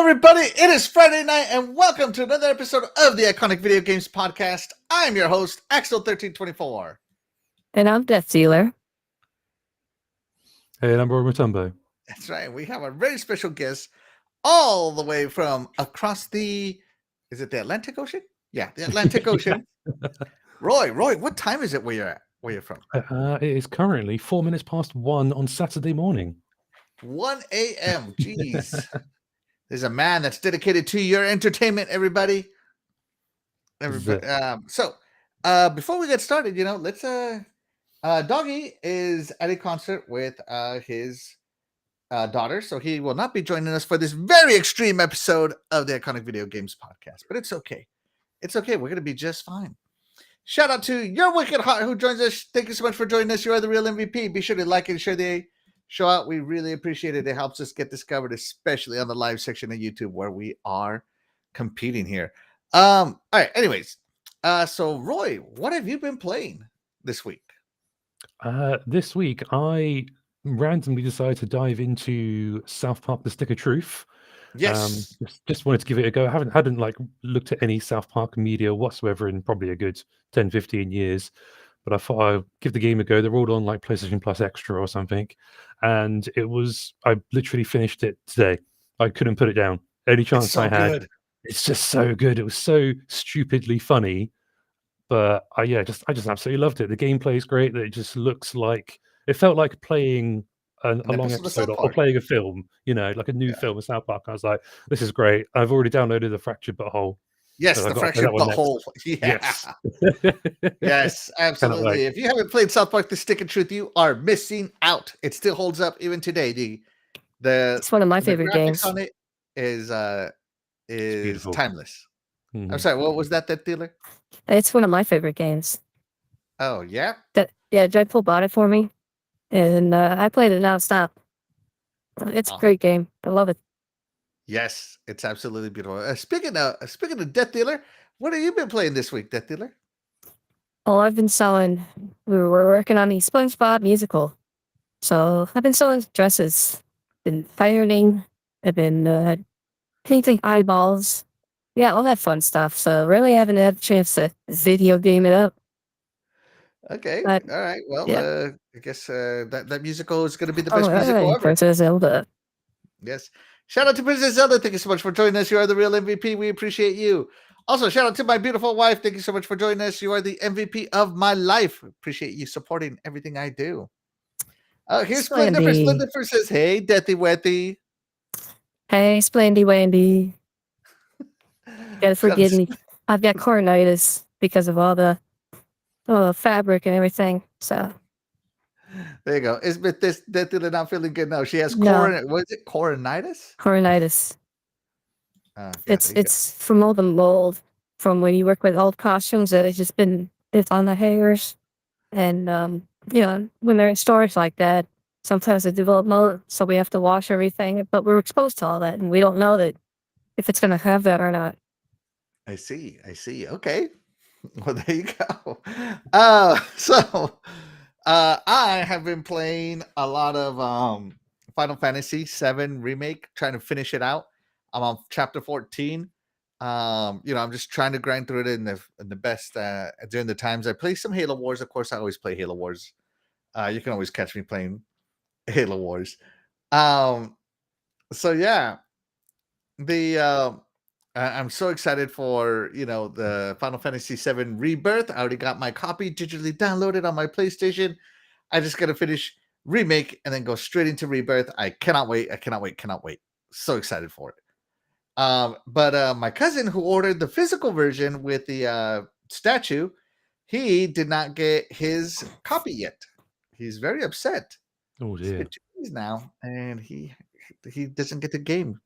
everybody, it is Friday night, and welcome to another episode of the Iconic Video Games Podcast. I'm your host, Axel1324. And I'm DeathDealer. Hey, and I'm Roy Mutombo. That's right, we have a very special guest all the way from across the, is it the Atlantic Ocean? Yeah, the Atlantic Ocean. Roy, what time is it where you're from? It is currently 4 minutes past 1 on Saturday morning. 1 a.m., jeez. There's a man that's dedicated to your entertainment, everybody. So, before we get started, let's Doggy is at a concert with his daughter, so he will not be joining us for this very extreme episode of the Iconic Video Games Podcast. But it's okay. It's okay. We're gonna be just fine. Shout out to Your Wicked Heart who joins us. Thank you so much for joining us. You are the real MVP. Be sure to like and share the show out. We really appreciate it. It helps us get discovered, especially on the live section of YouTube where we are competing here. All right. Anyways, so Roy, what have you been playing this week? This week, I randomly decided to dive into South Park: The Stick of Truth. Yes. Just wanted to give it a go. I hadn't looked at any South Park media whatsoever in probably a good 10, 15 years. But I thought I'd give the game a go. They're all on like PlayStation Plus Extra or something. And I literally finished it today. I couldn't put it down. Any chance I had. Good. It's just so good. It was so stupidly funny. But I just absolutely loved it. The gameplay is great. It just looks like, it felt like playing a long episode or playing a film, like a new film of South Park. I was like, this is great. I've already downloaded the Fractured Butthole. Yes, so the Fractured Butthole. Yes. Yes, absolutely. If you haven't played South Park: The Stick of Truth, you are missing out. It still holds up even today. It's one of my favorite games. On it is timeless. Mm-hmm. I'm sorry, what was that dealer? It's one of my favorite games. Oh, yeah? Dreadful bought it for me, and I played it nonstop. It's a great game. I love it. Yes, it's absolutely beautiful. Speaking of Death Dealer, what have you been playing this week, Death Dealer? Oh, I've been selling. We were working on the SpongeBob musical, so I've been selling dresses, been ironing, I've been painting eyeballs, all that fun stuff. So really haven't had a chance to video game it up. Okay, all right. Well, I guess that musical is going to be the best musical ever. Princess Zelda. Yes. Shout out to Princess Zelda. Thank you so much for joining us. You are the real MVP. We appreciate you. Also, shout out to my beautiful wife. Thank you so much for joining us. You are the MVP of my life. Appreciate you supporting everything I do. Here's Splendifer. Splendifer says, hey, Deathy Wethy. Hey, Splendy Wendy. Gotta forgive me. I've got coronitis because of all the fabric and everything. So there you go. Is this Deathdealer not feeling good now? She has what is it? Coronitis? Coronitis. It's from all the mold from when you work with old costumes that it's on the hangers. And when they're in storage like that, sometimes they develop mold, so we have to wash everything. But we're exposed to all that, and we don't know that if it's gonna have that or not. I see. Okay. Well, there you go. I have been playing a lot of Final Fantasy VII Remake, trying to finish it out. I'm on chapter 14. I'm just trying to grind through it in the best during the times. I play some Halo Wars. Of course, I always play Halo Wars. You can always catch me playing Halo Wars. I'm so excited for the Final Fantasy VII Rebirth. I already got my copy digitally downloaded on my PlayStation. I just gotta finish Remake and then go straight into Rebirth. I cannot wait. So excited for it. But my cousin who ordered the physical version with the statue, he did not get his copy yet. He's very upset. Oh dear. Now, and he doesn't get the game.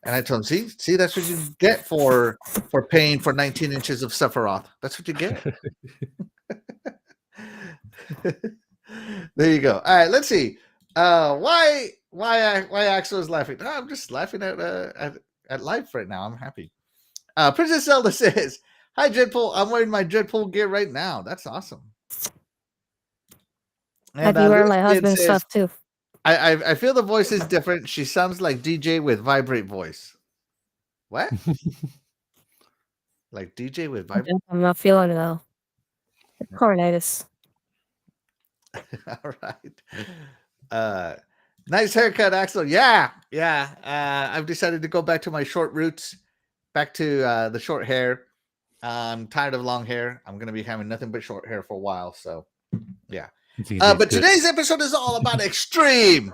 And I told him, see, that's what you get for paying for 19 inches of Sephiroth. That's what you get. There you go. All right, let's see. Why Axel is laughing? No, I'm just laughing at life right now. I'm happy. Princess Zelda says, hi, Dreadpool. I'm wearing my Dreadpool gear right now. That's awesome. And I've been wearing my husband's stuff too. I feel the voice is different. She sounds like DJ with vibrate voice. What? Like DJ with vibe? I'm not feeling it though. Coronitis. All right. Nice haircut, Axel. Yeah. I've decided to go back to my short roots, back to the short hair. I'm tired of long hair. I'm going to be having nothing but short hair for a while. So, yeah. It's easy, it's But good. today's episode is all about extreme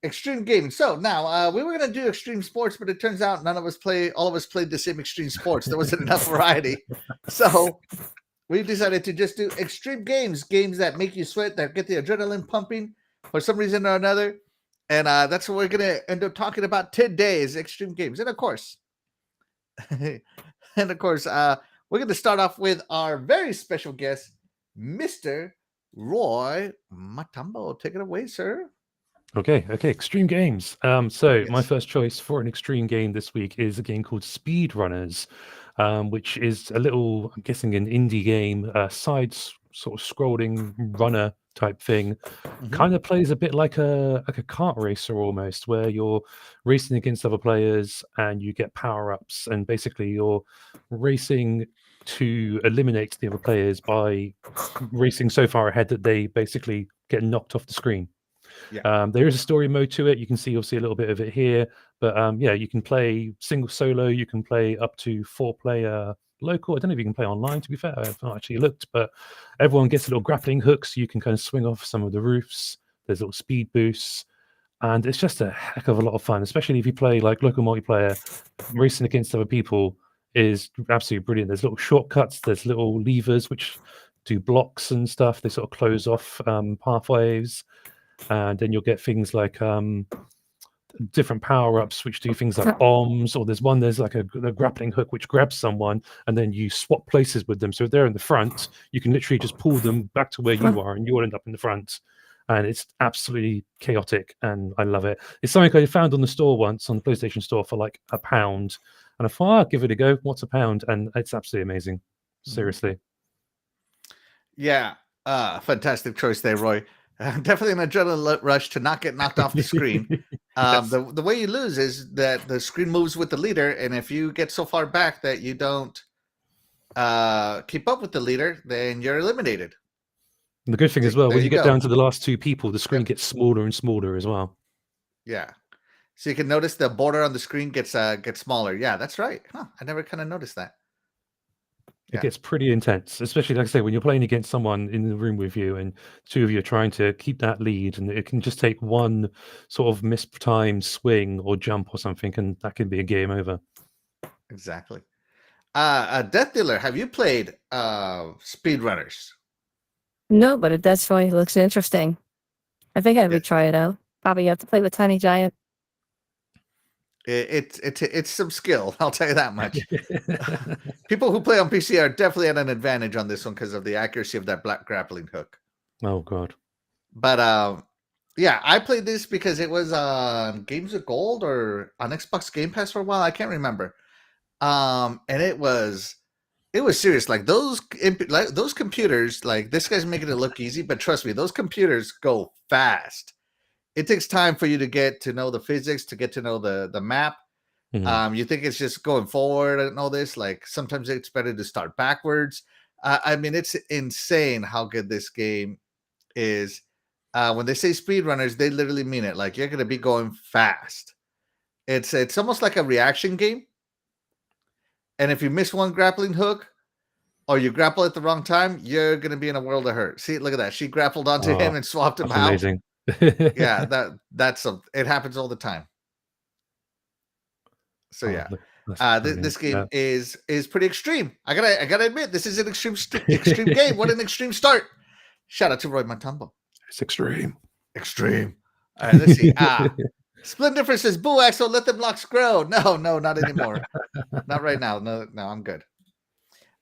gaming. So now we were going to do extreme sports, but it turns out all of us played the same extreme sports. There wasn't enough variety. So we decided to just do extreme games that make you sweat, that get the adrenaline pumping for some reason or another. And that's what we're going to end up talking about today is extreme games. And of course, we're going to start off with our very special guest, Mr. Roy Matambo. Take it away, sir. Okay, extreme games. So my Yes. first choice for an extreme game this week is a game called Speedrunners, which is a little, I'm guessing, an indie game, side sort of scrolling runner type thing. Kind of plays a bit like a kart racer almost, where you're racing against other players and you get power-ups, and basically you're racing to eliminate the other players by racing so far ahead that they basically get knocked off the screen. Yeah. There is a story mode to it. You can see obviously a little bit of it here, but yeah, you can play single solo. You can play up to 4-player local. I don't know if you can play online, to be fair. I haven't actually looked, but everyone gets a little grappling hook, so you can kind of swing off some of the roofs. There's little speed boosts, and it's just a heck of a lot of fun, especially if you play like local multiplayer. Racing against other people is absolutely brilliant. There's little shortcuts. There's little levers which do blocks and stuff. They sort of close off pathways. And then you'll get things like different power-ups which do things like bombs, or there's like a grappling hook which grabs someone and then you swap places with them. So if they're in the front, you can literally just pull them back to where you are and you'll end up in the front. And it's absolutely chaotic and I love it. It's something I found on the store once, on the PlayStation Store, for like £1. And I thought, I'll give it a go. What's £1? And it's absolutely amazing. Seriously. Yeah. Fantastic choice there, Roy. Definitely an adrenaline rush to not get knocked off the screen. Yes. The way you lose is that the screen moves with the leader, and if you get so far back that you don't keep up with the leader, then you're eliminated. And the good thing as well, There when you you get go. down to the last 2 people, the screen gets smaller and smaller as well. Yeah. So you can notice the border on the screen gets smaller. Yeah, that's right. Huh, I never kind of noticed that. It Yeah. gets pretty intense, especially, like I say, when you're playing against someone in the room with you and 2 of you are trying to keep that lead, and it can just take one sort of mistimed swing or jump or something, and that can be a game over. Exactly. DeathDealer, have you played Speedrunners? No, but it definitely looks interesting. I think I would try it out. Probably have to play with Tiny Giant. It's some skill, I'll tell you that much. People who play on PC are definitely at an advantage on this one because of the accuracy of that black grappling hook. Oh god. But yeah, I played this because it was on Games of Gold or on Xbox Game Pass for a while. I can't remember. And it was serious. Like those computers, like this guy's making it look easy, but trust me, those computers go fast. It takes time for you to get to know the physics, to get to know the map. You think it's just going forward and all this. Like sometimes it's better to start backwards. I mean, it's insane how good this game is. When they say speedrunners, they literally mean it. Like you're going to be going fast. It's almost like a reaction game. And if you miss one grappling hook or you grapple at the wrong time, you're going to be in a world of hurt. See, look at that. She grappled onto him and swapped him out. Amazing. Yeah, it happens all the time. So yeah, this game is pretty extreme. I gotta admit, this is an extreme game. What an extreme start! Shout out to Roy Matambo. It's extreme. Extreme. All right, let's see. Splinter says, "Boo, Axel, let the blocks grow." No, not anymore. Not right now. No, I'm good.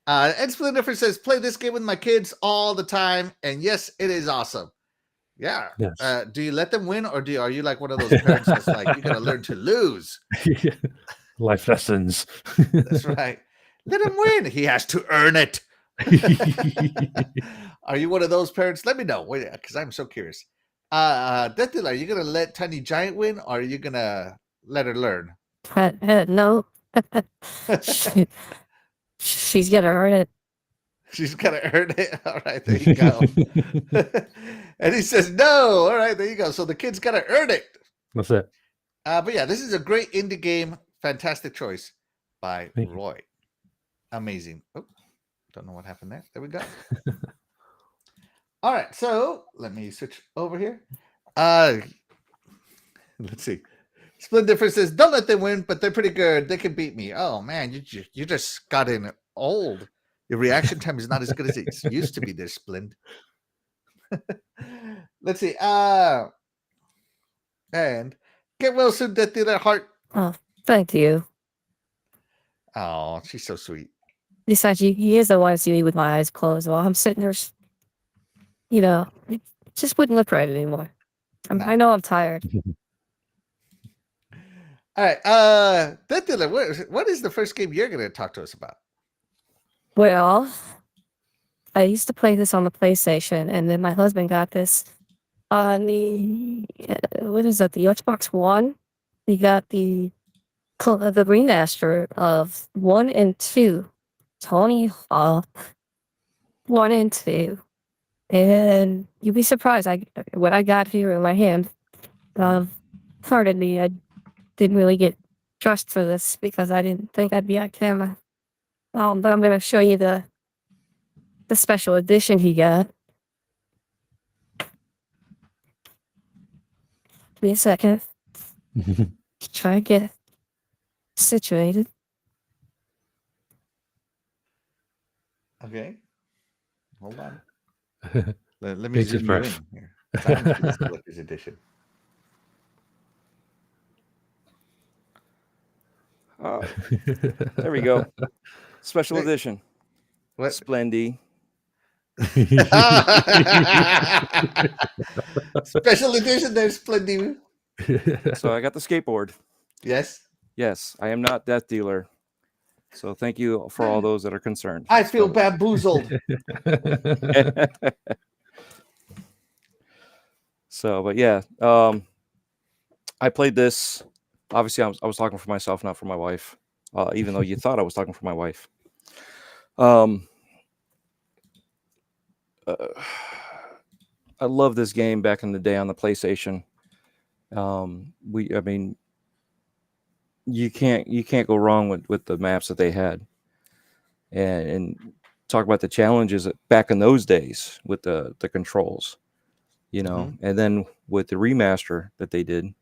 And Splinter says, "Play this game with my kids all the time, and yes, it is awesome." Yeah. Yes. Do you let them win, or are you like one of those parents that's like, you gotta learn to lose? Life lessons. That's right. Let him win. He has to earn it. Are you one of those parents? Let me know, because I'm so curious. DeathDealer, are you gonna let Tiny Giant win, or are you gonna let her learn? No, She's gonna earn it. She's gonna earn it. All right, there you go. And he says no. All right, there you go. So the kid's gotta earn it. That's it. But yeah, this is a great indie game. Fantastic choice by Thank you. Roy. Amazing. Oh, don't know what happened there. There we go. All right, so let me switch over here. Let's see. Split Difference says, don't let them win, but they're pretty good. They can beat me. Oh man, you just got in old. Your reaction time is not as good as it used to be there, Splend. Let's see. And get well soon, DeathDealer Heart. Oh, thank you. Oh, she's so sweet. Besides, he is the one to see me with my eyes closed while I'm sitting there. You know, it just wouldn't look right anymore. No. I know I'm tired. All right, DeathDealer, what is the first game you're going to talk to us about? Well, I used to play this on the PlayStation, and then my husband got this on the what is that? The Xbox One. He got the remaster of 1 and 2, Tony Hawk 1 and 2, and you'd be surprised. When I got here in my hand, pardon me, I didn't really get trust for this because I didn't think I'd be on camera. But I'm going to show you the special edition he got. Give me a second. Try to get situated. Okay. Hold on. Let me Takes his zoom you in breath. here. Time Collector's Edition. Oh, there we go. Special Wait. edition. What? Splendy. Special edition, there's Splendid. So I got the skateboard. Yes. Yes, I am not DeathDealer. So thank you for all those that are concerned. I feel bamboozled. So, but yeah, I played this. Obviously, I was talking for myself, not for my wife. Even though you thought I was talking for my wife. I love this game back in the day on the PlayStation. I mean, you can't go wrong with the maps that they had, and talk about the challenges back in those days with the controls, you know, and then with the remaster that they did,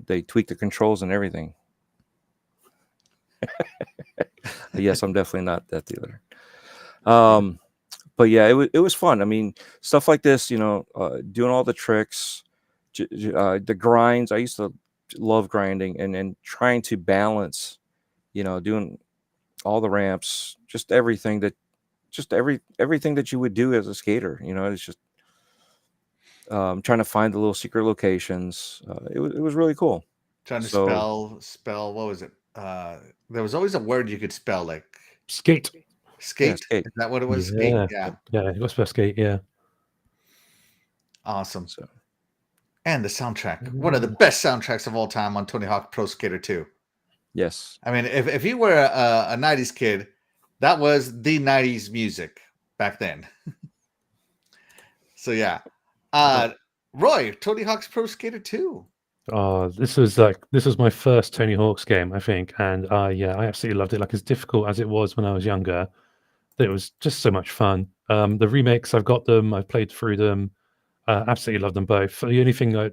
they tweaked the controls and everything. Yes, I'm definitely not DeathDealer. But yeah, it was fun. I mean, stuff like this, you know, doing all the tricks, the grinds. I used to love grinding and trying to balance, you know, doing all the ramps, just everything that you would do as a skater. You know, it's just trying to find the little secret locations. It was really cool. Trying to spell. What was it? There was always a word you could spell, like Skate. skate. Yeah, skate. Is that what it was? Yeah. Skate. Yeah. Yeah, it was best skate. Yeah. Awesome. So And the soundtrack. One of the best soundtracks of all time on Tony Hawk Pro Skater 2. yes. I mean, if you were a 90s kid, that was the 90s music back then. So yeah. Roy, Tony Hawk's Pro Skater 2. This was my first Tony Hawk's game, I think, and yeah, I absolutely loved it. Like, as difficult as it was when I was younger, it was just so much fun. The remakes, I've got them, I've played through them, absolutely love them both. The only thing I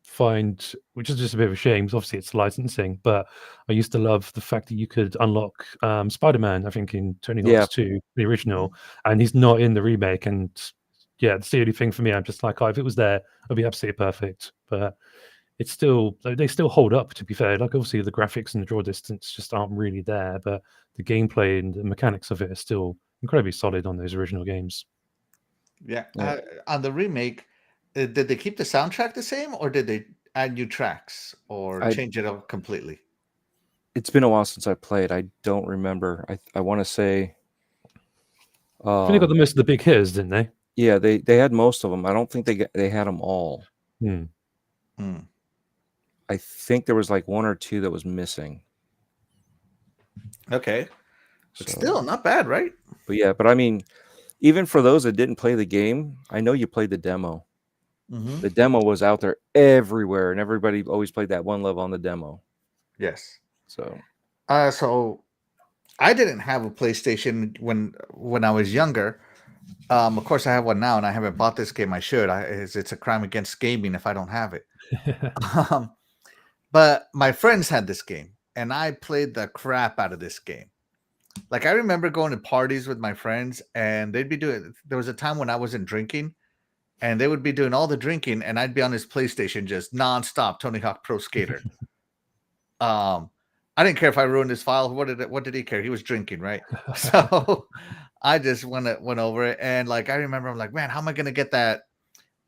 find, which is just a bit of a shame, is obviously it's licensing, but I used to love the fact that you could unlock Spider-Man, I think, in Tony Hawk's 2, the original, and he's not in the remake. And yeah, it's the only thing for me. I'm just like, if it was there, it'd be absolutely perfect. But it's still, they still hold up, to be fair. Like, obviously the graphics and the draw distance just aren't really there, but the gameplay and the mechanics of it are still incredibly solid on those original games. Yeah. On the remake, did they keep the soundtrack the same, or did they add new tracks or change it up completely? It's been a while since I played. I don't remember. I want to say. I think they got the most of the big hitters, didn't they? Yeah, they had most of them. I don't think they had them all. I think there was like one or two that was missing. Okay, but So, still not bad, right? but yeah, but I mean, even for those that didn't play the game, I know you played the demo. Mm-hmm. The demo was out there everywhere, and everybody always played that one level on the demo. Yes. So So I didn't have a PlayStation when I was younger. Of course, I have one now, and I haven't bought this game. I should. It's a crime against gaming if I don't have it. But my friends had this game, and I played the crap out of this game. Like, I remember going to parties with my friends, and they'd be doing. There was a time when I wasn't drinking, and they would be doing all the drinking, and I'd be on his PlayStation just nonstop Tony Hawk Pro Skater. I didn't care if I ruined his file. What did he care? He was drinking, right? So I just went over it, and like I remember, I'm like, man, how am I gonna get that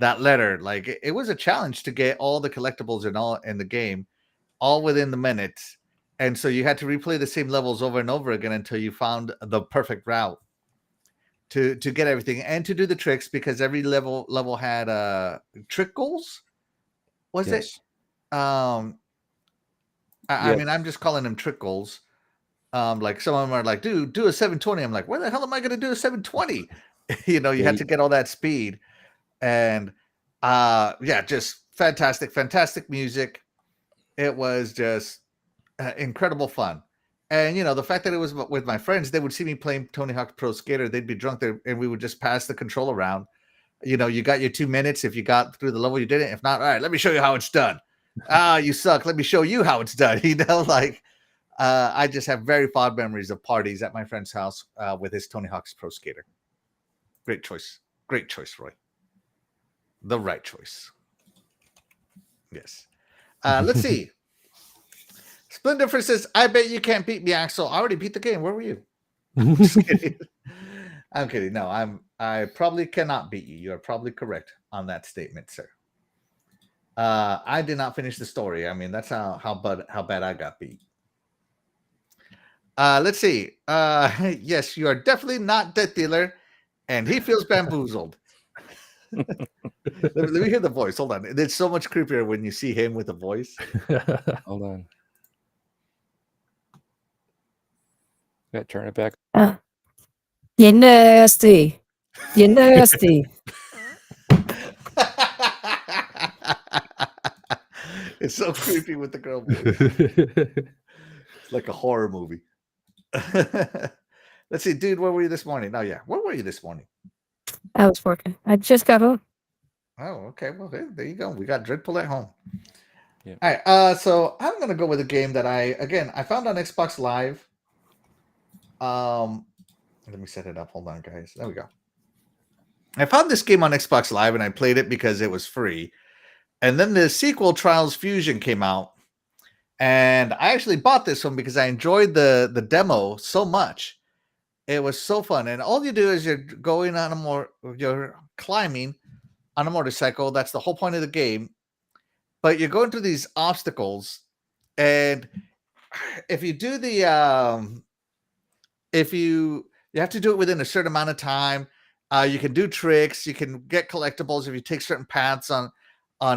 letter? Like it was a challenge to get all the collectibles and all in the game, all within the minutes. And so you had to replay the same levels over and over again until you found the perfect route to get everything and to do the tricks, because every level had trick goals. Was yes. it? I Yes. mean, I'm just calling them trick goals. Like some of them are like, dude, do a 720. I'm like, where the hell am I going to do a 720? You Yeah, had to get all that speed. And yeah, just fantastic music. It was just incredible fun. And, the fact that it was with my friends, they would see me playing Tony Hawk Pro Skater. They'd be drunk there, and we would just pass the control around. You got your 2 minutes. If you got through the level, you did it. If not, all right, let me show you how it's done. You suck. Let me show you how it's done. Like I just have very fond memories of parties at my friend's house with his Tony Hawk's Pro Skater. Great choice, Roy. The right choice. Yes. Let's see. Splinter says, "I bet you can't beat me, Axel. I already beat the game. Where were you?" I'm just kidding. I'm kidding. No, I probably cannot beat you. You are probably correct on that statement, sir. I did not finish the story. I mean, that's how bad I got beat. Let's see. Yes, you are definitely not DeathDealer, and he feels bamboozled. let me hear the voice. Hold on. It's so much creepier when you see him with a voice. Hold on. Got to turn it back. You're nasty. You're nasty. It's so creepy with the girl voice. It's like a horror movie. Let's see, dude, where were you this morning? Oh, yeah. Where were you this morning? I was working. I just got home. Oh, okay. Well, there you go. We got Dreadpool at home. Yeah. All right. So I'm gonna go with a game that I found on Xbox Live. Let me set it up. Hold on, guys. There we go. I found this game on Xbox Live and I played it because it was free. And then the sequel, Trials Fusion, came out. And I actually bought this one because I enjoyed the demo so much. It was so fun. And all you do is you're climbing on a motorcycle. That's the whole point of the game. But you're going through these obstacles. And if you do you have to do it within a certain amount of time. You can do tricks. You can get collectibles if you take certain paths on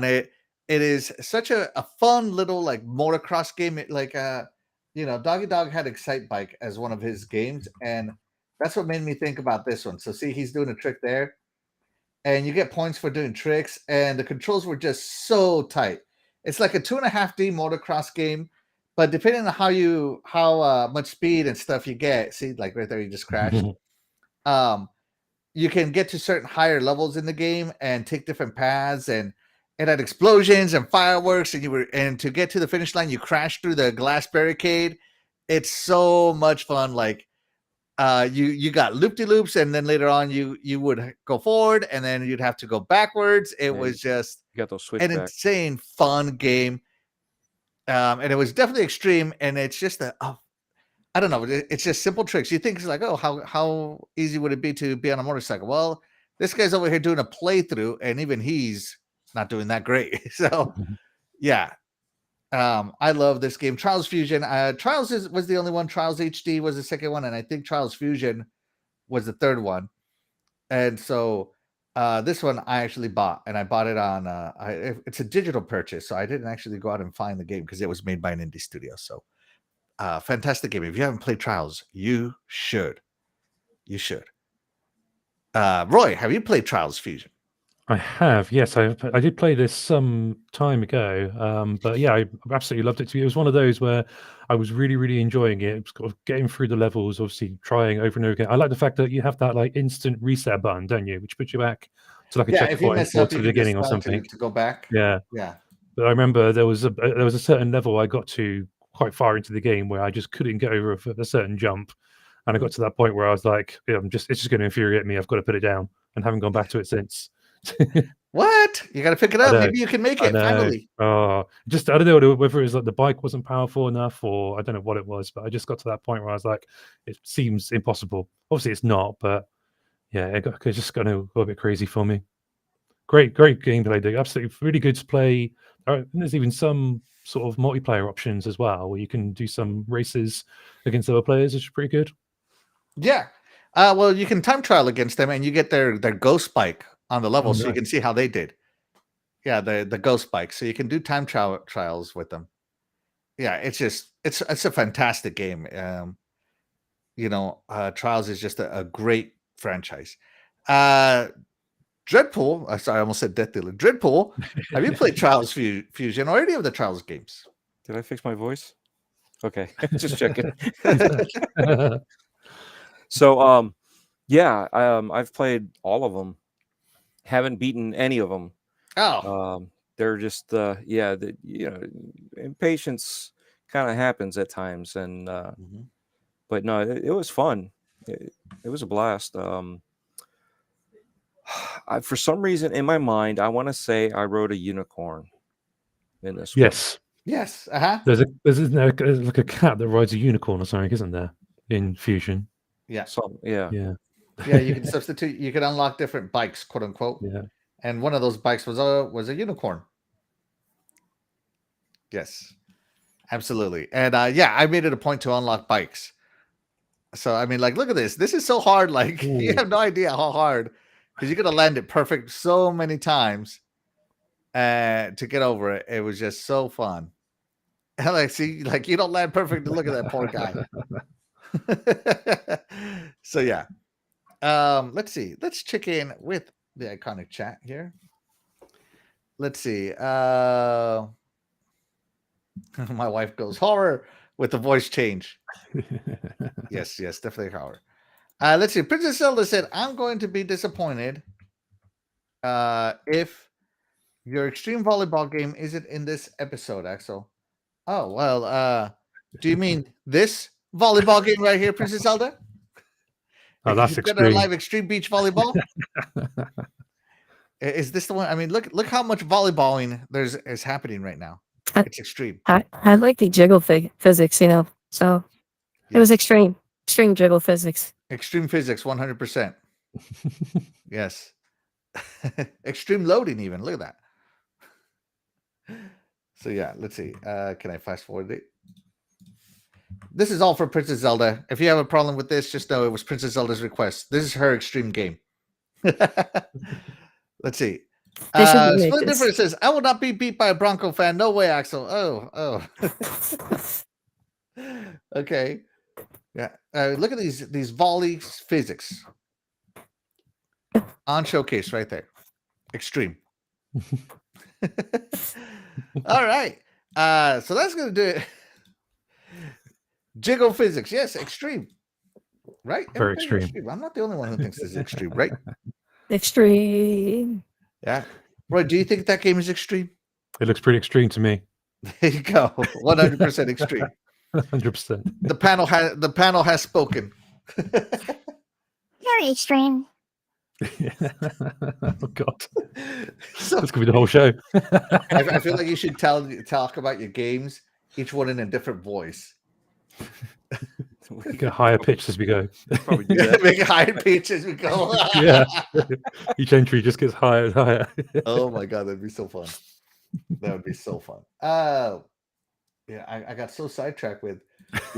it. It is such a fun little like motocross game. Doggy Dog had Excite Bike as one of his games, and that's what made me think about this one. So see, he's doing a trick there, and you get points for doing tricks, and the controls were just so tight. It's like a 2.5D motocross game, but depending on how much speed and stuff you get, see, like right there, you just crashed. You can get to certain higher levels in the game and take different paths, and it had explosions and fireworks, and to get to the finish line, you crash through the glass barricade. It's so much fun. Like you got loop-de-loops, and then later on you would go forward, and then you'd have to go backwards. It was just You got those an switchbacks. insane fun game. And it was definitely extreme, and it's just I don't know. It's just simple tricks. You think it's like, oh, how easy would it be to be on a motorcycle? Well, this guy's over here doing a playthrough, and even he's not doing that great. So, yeah, I love this game. Trials Fusion. Trials was the only one. Trials HD was the second one, and I think Trials Fusion was the third one. And so, this one I actually bought, and I bought it on. It's a digital purchase, so I didn't actually go out and find the game because it was made by an indie studio. So, Fantastic game. If you haven't played Trials, you should. You should. Roy, have you played Trials Fusion? I have, yes. I did play this some time ago, but yeah, I absolutely loved it too. It was one of those where I was really, really enjoying it. It was kind of getting through the levels, obviously trying over and over again. I like the fact that you have that like instant reset button, don't you? Which puts you back to like a Yeah, if you checkpoint mess or up, to you the can just beginning or tell it something. to go back. Yeah. Yeah. But I remember there was a certain level I got to quite far into the game where I just couldn't get over a certain jump. And I got to that point where I was like, it's just going to infuriate me. I've got to put it down, and haven't gone back to it since. What? You got to pick it I up. know. Maybe you can make I it know. finally. Oh, just I don't know whether it was like the bike wasn't powerful enough, or I don't know what it was, but I just got to that point where I was like, it seems impossible. Obviously, it's not, but yeah, it just got a little bit crazy for me. Great gameplay, dude. Absolutely, really good to play. And there's even some sort of multiplayer options as well, where you can do some races against other players, which is pretty good. Yeah. Well, you can time trial against them, and you get their ghost bike on the level, Oh, so you nice. can see how they did. Yeah, the ghost bike, so you can do time trials with them. Yeah, it's a fantastic game. Trials is just a great franchise. Dreadpool, sorry, I almost said DeathDealer. Dreadpool, have you played Trials Fusion or any of the Trials games? Did I fix my voice? Okay, just checking. So, yeah, I've played all of them. Haven't beaten any of them. Oh, they're just impatience kind of happens at times, and but no, it was fun. It was a blast. For some reason in my mind, I want to say I rode a unicorn in this. Yes. Yes. Uh-huh. There's like a cat that rides a unicorn or something, isn't there? In Fusion. Yeah. Yeah. Yeah, you can substitute. You can unlock different bikes, quote unquote. Yeah. And one of those bikes was a unicorn. Yes, absolutely. And I made it a point to unlock bikes. So I mean, like, look at this. This is so hard. Like, you have no idea how hard, because you're gonna land it perfect so many times. To get over it, it was just so fun. And like, see, like, you don't land perfect. Look at that poor guy. So yeah. Let's see. Let's check in with the iconic chat here. Let's see. My wife goes horror with the voice change. Yes, definitely horror. Let's see. Princess Zelda said, "I'm going to be disappointed if your extreme volleyball game isn't in this episode, Axel." Oh well. Do you mean this volleyball game right here, Princess Zelda? Oh, that's extreme. Live extreme beach volleyball. Is this the one? I mean, look how much volleyballing is happening right now. It's extreme. I like the jiggle physics, so it was extreme jiggle physics. Extreme physics, 100%. Yes. Extreme loading, even. Look at that. So yeah, let's see. Can I fast forward it? This is all for Princess Zelda. If you have a problem with this, just know it was Princess Zelda's request. This is her extreme game. Let's see. Split Difference says, "I will not be beat by a Bronco fan. No way, Axel." Oh. Okay. Yeah. Look at these volley physics on showcase right there. Extreme. All right. So that's gonna do it. Jiggle physics, yes, extreme. Right? Very extreme. I'm not the only one who thinks this is extreme, right? Extreme. Yeah. Roy, do you think that game is extreme? It looks pretty extreme to me. There you go. 100% extreme. 100%. The panel has spoken. Very extreme. Oh God. So, That's gonna be the whole show. I feel like you should talk about your games, each one in a different voice. Get higher pitch as we go. Probably do that. Make a higher pitch as we go. Yeah. Each entry just gets higher and higher. Oh my God, that'd be so fun. That would be so fun. Yeah, I got so sidetracked with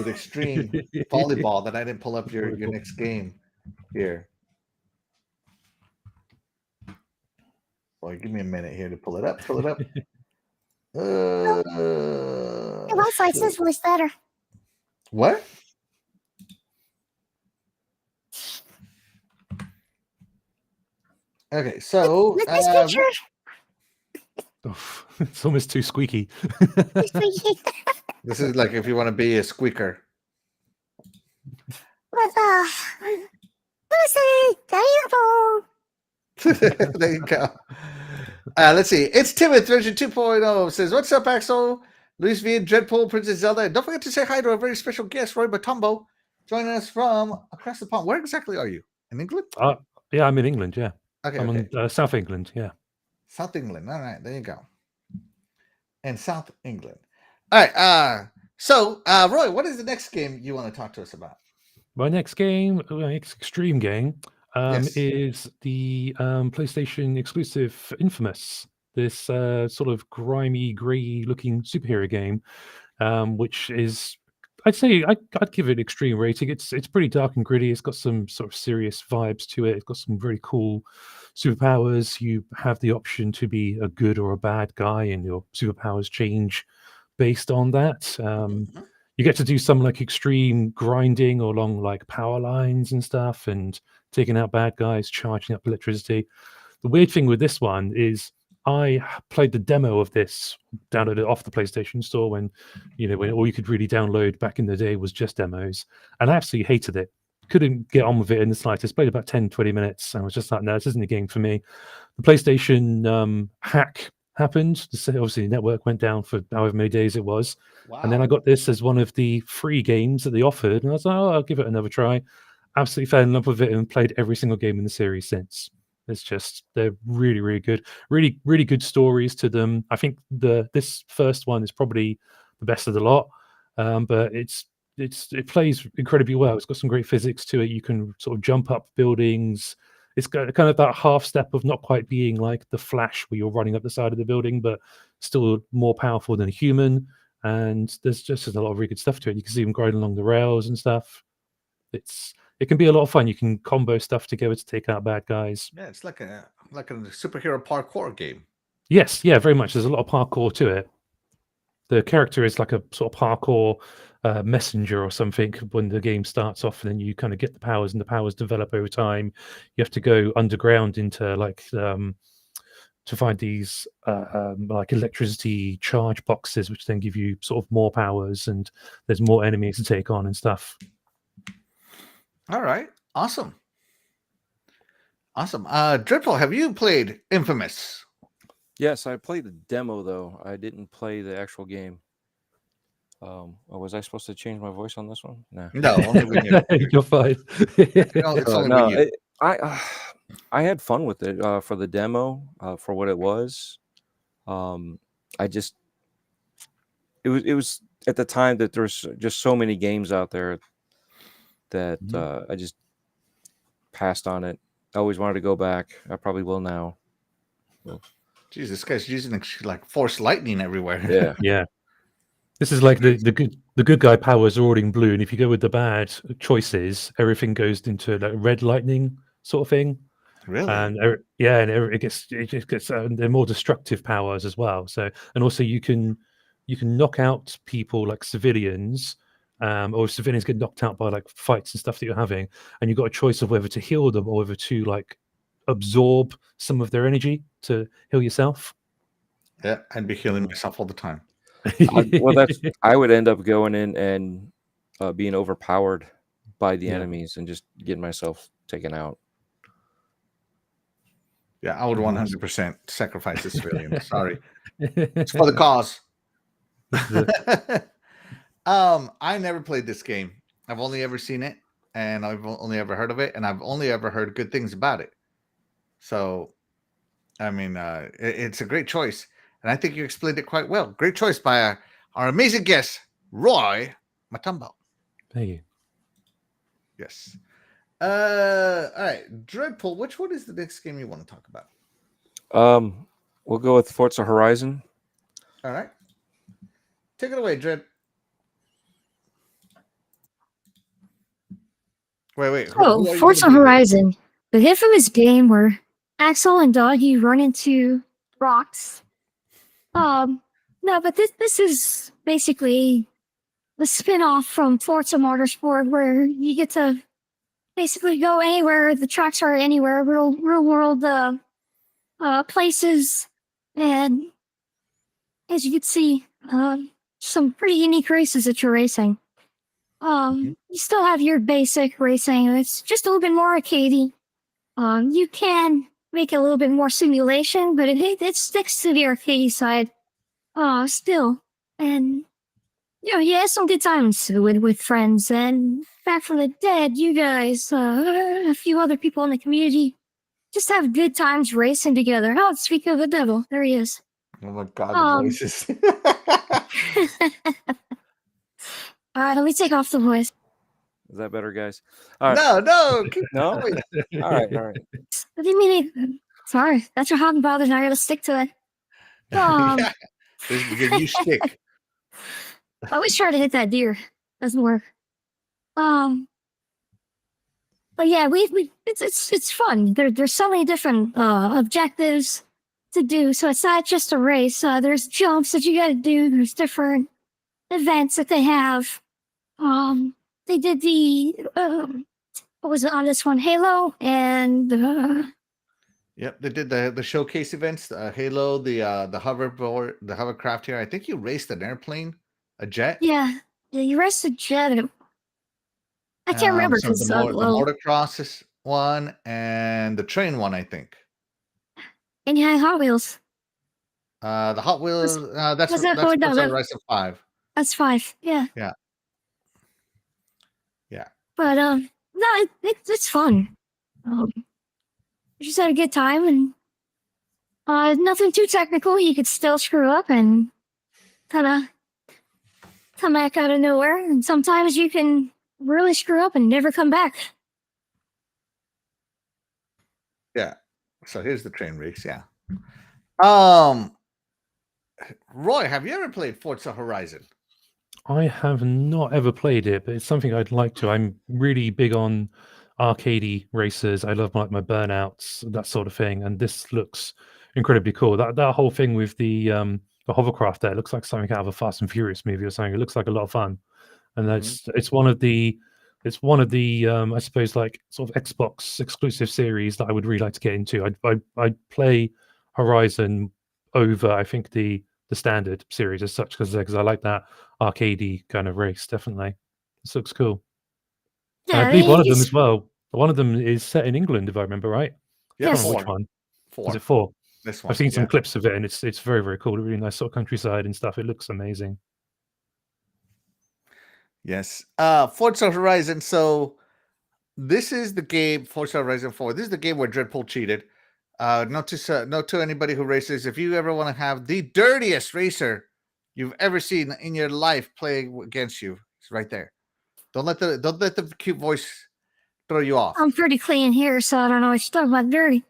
extreme volleyball that I didn't pull up your next game here. Boy, give me a minute here to pull it up. Pull it up. It looks like this was better. What? Okay, so Look at this picture. Oh, it's almost too squeaky. this is like if you want to be a squeaker. There you go. Let's see. It's Timid version 2.0 says, "What's up, Axel? Luis V, Dreadpool, Princess Zelda. And don't forget to say hi to our very special guest, Roy Batombo, joining us from across the pond. Where exactly are you? In England? Yeah, I'm in England. Yeah, Okay, I'm okay. in South England. Yeah. South England. All right, there you go. In South England. All right. So, Roy, what is the next game you want to talk to us about? My next game, next extreme game, Yes. is the PlayStation exclusive Infamous. This sort of grimy, grey-looking superhero game, which is, I'd say, I'd give it extreme rating. It's pretty dark and gritty. It's got some sort of serious vibes to it. It's got some very cool superpowers. You have the option to be a good or a bad guy, and your superpowers change based on that. Mhm. You get to do some like extreme grinding along like power lines and stuff, and taking out bad guys, charging up electricity. The weird thing with this one is I played the demo of this, downloaded it off the PlayStation Store when all you could really download back in the day was just demos, and I absolutely hated it. Couldn't get on with it in the slightest. Played about 10, 20 minutes, and I was just like, no, this isn't a game for me. The PlayStation hack happened. Obviously, the network went down for however many days it was. Wow. And then I got this as one of the free games that they offered, and I was like, oh, I'll give it another try. Absolutely fell in love with it and played every single game in the series since. It's just, they're really, really good. Really, really good stories to them. I think this first one is probably the best of the lot, but it plays incredibly well. It's got some great physics to it. You can sort of jump up buildings. It's got kind of that half step of not quite being like the Flash where you're running up the side of the building, but still more powerful than a human. And there's just a lot of really good stuff to it. You can see them grinding along the rails and stuff. It can be a lot of fun. You can combo stuff together to take out bad guys. Yeah, it's like a superhero parkour game. Yes, yeah, very much. There's a lot of parkour to it. The character is like a sort of parkour messenger or something when the game starts off, and then you kind of get the powers, and the powers develop over time. You have to go underground into like to find these like electricity charge boxes, which then give you sort of more powers, and there's more enemies to take on and stuff. All right. Awesome. Dreadful, have you played Infamous? Yes, I played the demo though. I didn't play the actual game. Was I supposed to change my voice on this one? Nah. No, only when you. You're fine. No, it's only when you. I had fun with it for the demo for what it was. It was at the time that there's just so many games out there that I just passed on it. I always wanted to go back. I probably will now. Jeez, this guy's using like force lightning everywhere. Yeah. Yeah. This is like the good guy powers are all in blue, and if you go with the bad choices, everything goes into like red lightning sort of thing. Really? And it gets they're more destructive powers as well. So, and also you can knock out people like civilians, or civilians get knocked out by like fights and stuff that you're having, and you've got a choice of whether to heal them or whether to like absorb some of their energy to heal yourself. Yeah, I'd be healing myself all the time. I would end up going in and being overpowered by the Yeah. enemies and just getting myself taken out. Yeah, I would 100% sacrifice the civilian. Sorry, it's for the cause. I never played this game. I've only ever seen it, and I've only ever heard of it, and I've only ever heard good things about it. So, I mean, it's a great choice, and I think you explained it quite well. Great choice by our amazing guest, Roy Matumbo. Thank you. Yes. All right, Dreadpool. Which one is the next game you want to talk about? We'll go with Forza Horizon. All right, take it away, Dread. Wait. Oh, Forza Horizon. The infamous game where Axel and Doggy run into rocks. No, but this is basically the spin-off from Forza Motorsport, where you get to basically go anywhere. The tracks are anywhere, real world places, and as you can see, some pretty unique races that you're racing. You still have your basic racing. It's just a little bit more arcadey. You can make it a little bit more simulation, but it sticks to the arcadey side. Still, and you had some good times with friends. And back from the dead, you guys, a few other people in the community, just have good times racing together. Oh, speaking of the devil, there he is. Oh my God, the voices. All right, let me take off the voice. Is that better, guys? All right. No, keep No? going. All right. What do you mean? Sorry, that's your hot and bothered. I gotta stick to it. Yeah, this is your new stick. I always try to hit that deer. Doesn't work. But yeah, it's fun. There's so many different objectives to do. So it's not just a race. There's jumps that you got to do. There's different events that they have. They did the what was it on this one? Halo and Yep, they did the showcase events, Halo, the hoverboard, the hovercraft here. I think you raced an airplane, a jet. yeah, you raced a jet. I can't remember So because the motocross is one and the train one, I think. and you had Hot Wheels. The Hot Wheels, that's was that Forza no, Horizon 5. That's 5. Yeah. Yeah. But no, it's fun. You just had a good time, and nothing too technical. You could still screw up and kind of come back out of nowhere. And sometimes you can really screw up and never come back. Yeah. So here's the train race. Yeah. Roy, have you ever played Forza Horizon? I have not ever played it, but it's something I'd like to. I'm really big on arcadey races. I love my burnouts, that sort of thing, and this looks incredibly cool. That whole thing with the hovercraft there looks like something out of a Fast and Furious movie or something. It looks like a lot of fun, and it's one of the I suppose like sort of Xbox exclusive series that I would really like to get into. I'd play Horizon over, I think, the standard series as such, because I like that arcadey kind of race. Definitely, this looks cool. Yeah, I believe one of them as well. One of them is set in England, if I remember right. Yeah, I can't 4. remember which one. 4. Is it 4? This one. I've seen some clips of it, and it's very, very cool. Really nice sort of countryside and stuff. It looks amazing. Yes. Forza Horizon. So this is the game, Forza Horizon 4. This is the game where Dreadpool cheated. Note to anybody who races, if you ever want to have the dirtiest racer you've ever seen in your life playing against you, it's right there. Don't let the cute voice throw you off. I'm pretty clean here, so I don't know what you're talking about dirty.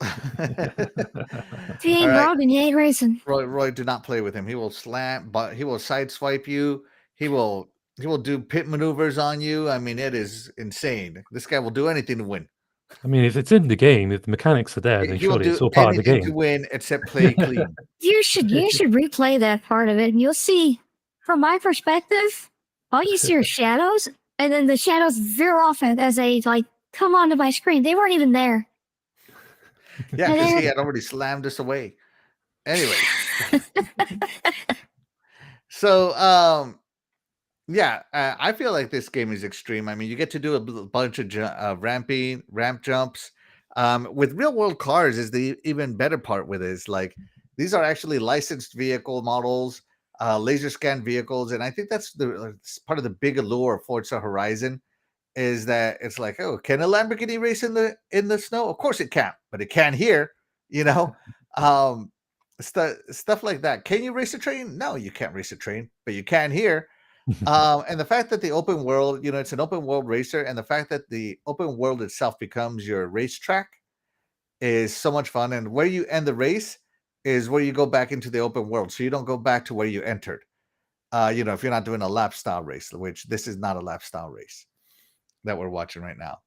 If you ain't broken, you ain't racing. Roy, do not play with him. He will slam, but he will sideswipe you. He will do pit maneuvers on you. I mean, it is insane. This guy will do anything to win. I mean, if it's in the game, if the mechanics are there, then surely it's all part of the game. To win, except play clean. You should replay that part of it, and you'll see. From my perspective, all you see are shadows, and then the shadows veer off as they come onto my screen. They weren't even there. Yeah, because he had already slammed us away. Anyway, so yeah, I feel like this game is extreme. I mean, you get to do a bunch of ramp jumps. With real world cars is the even better part with it. Is like these are actually licensed vehicle models, laser scan vehicles, and I think that's part of the big allure of Forza Horizon is that it's like, oh, can a Lamborghini race in the snow? Of course it can, but it can here, stuff like that. Can you race a train? No, you can't race a train, but you can here. And the fact that the open world, it's an open world racer, and the fact that the open world itself becomes your racetrack is so much fun. And where you end the race is where you go back into the open world. So you don't go back to where you entered. If you're not doing a lap style race, which this is not a lap style race that we're watching right now.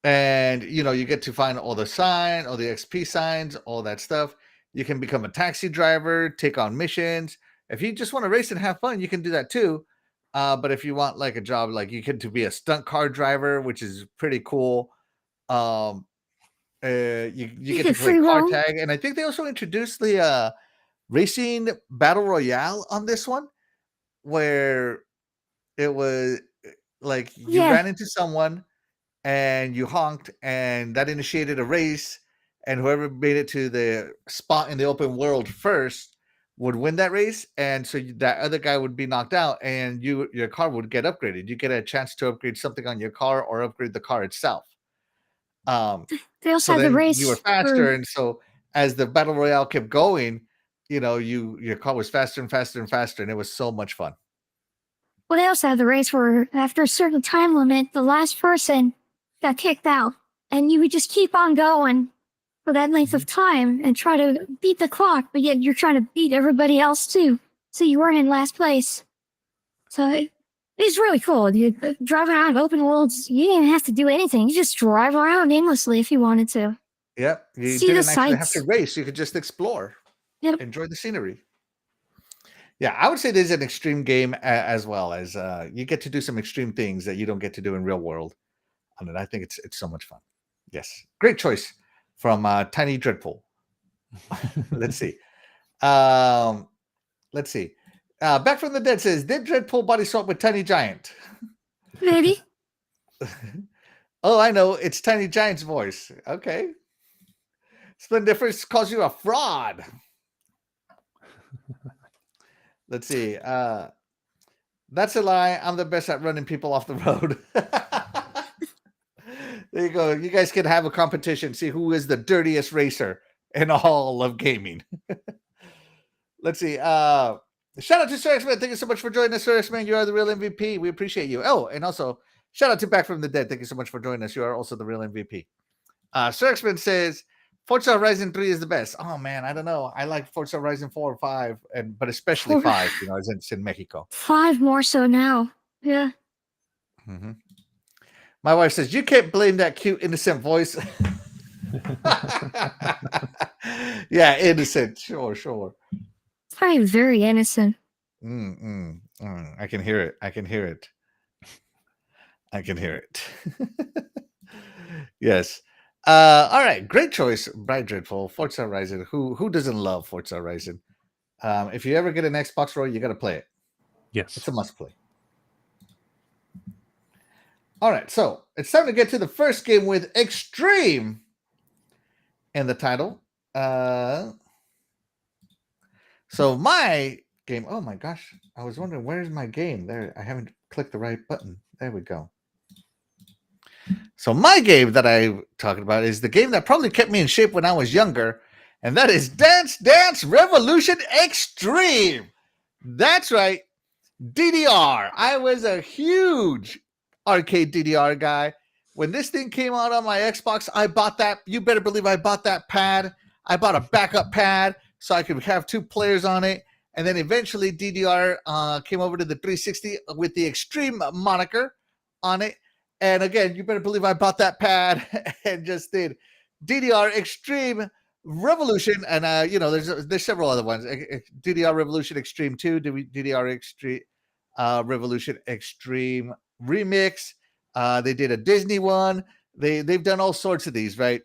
And you get to find all the XP signs, all that stuff. You can become a taxi driver, take on missions. if you just want to race and have fun, you can do that too. But if you want like a job, like you get to be a stunt car driver, which is pretty cool. You get to play Free car roam. tag, and I think they also introduced the racing battle royale on this one, where it was like you Yeah. ran into someone and you honked, and that initiated a race, and whoever made it to the spot in the open world first would win that race, and so that other guy would be knocked out, and your car would get upgraded. You get a chance to upgrade something on your car or upgrade the car itself. They also So had the then you were race faster, for and so as the battle royale kept going, your car was faster and faster and faster, and it was so much fun. well, they also had the race where after a certain time limit, the last person got kicked out, and you would just keep on going for that length of time and try to beat the clock, but yet you're trying to beat everybody else too. So you weren't in last place. So it's really cool. You driving around open worlds, you didn't have to do anything. You just drive around aimlessly if you wanted to. Yep, you See the didn't actually have to sights. race. You could just explore, Yep. enjoy the scenery. Yeah, I would say this is an extreme game as well, as you get to do some extreme things that you don't get to do in real world. I think it's so much fun. Yes, great choice from Tiny Dreadful. Let's see. Let's see. Back from the Dead says, did Dreadful body swap with Tiny Giant? Maybe. Oh, I know. It's Tiny Giant's voice. Okay. Splendiferous calls you a fraud. Let's see. That's a lie. I'm the best at running people off the road. There you go. You guys can have a competition. See who is the dirtiest racer in all of gaming. Let's see. Shout out to Sir X-Man. Thank you so much for joining us, Sir X-Man. You are the real MVP. We appreciate you. Oh, and also shout out to Back from the Dead. Thank you so much for joining us. You are also the real MVP. Sir X-Man says Forza Horizon 3 is the best. Oh man, I don't know. I like Forza Horizon 4 or 5, but especially 5, as it's in Mexico. 5 more so now. Yeah. Mm-hmm. My wife says, you can't blame that cute, innocent voice. Yeah, innocent. Sure. It's probably very innocent. I can hear it. I can hear it. Yes. All right. Great choice, Bright Dreadful. Forza Horizon. Who doesn't love Forza Horizon? If you ever get an Xbox, Roy, you got to play it. Yes. It's a must play. All right. So it's time to get to the first game with Extreme in the title. So my game. Oh my gosh. I was wondering, where's my game? There. I haven't clicked the right button. There we go. So my game that I'm talking about is the game that probably kept me in shape when I was younger, and that is Dance Dance Revolution Extreme. That's right, DDR. I was a huge arcade DDR guy. When this thing came out on my Xbox, I bought that. You better believe I bought that pad. I bought a backup pad so I could have 2 players on it. And then eventually DDR came over to the 360 with the Extreme moniker on it. And again, you better believe I bought that pad and just did DDR Extreme Revolution. And, there's several other ones. DDR Revolution Extreme 2, DDR Extreme Revolution Extreme Remix. They did a Disney one. They've done all sorts of these, right?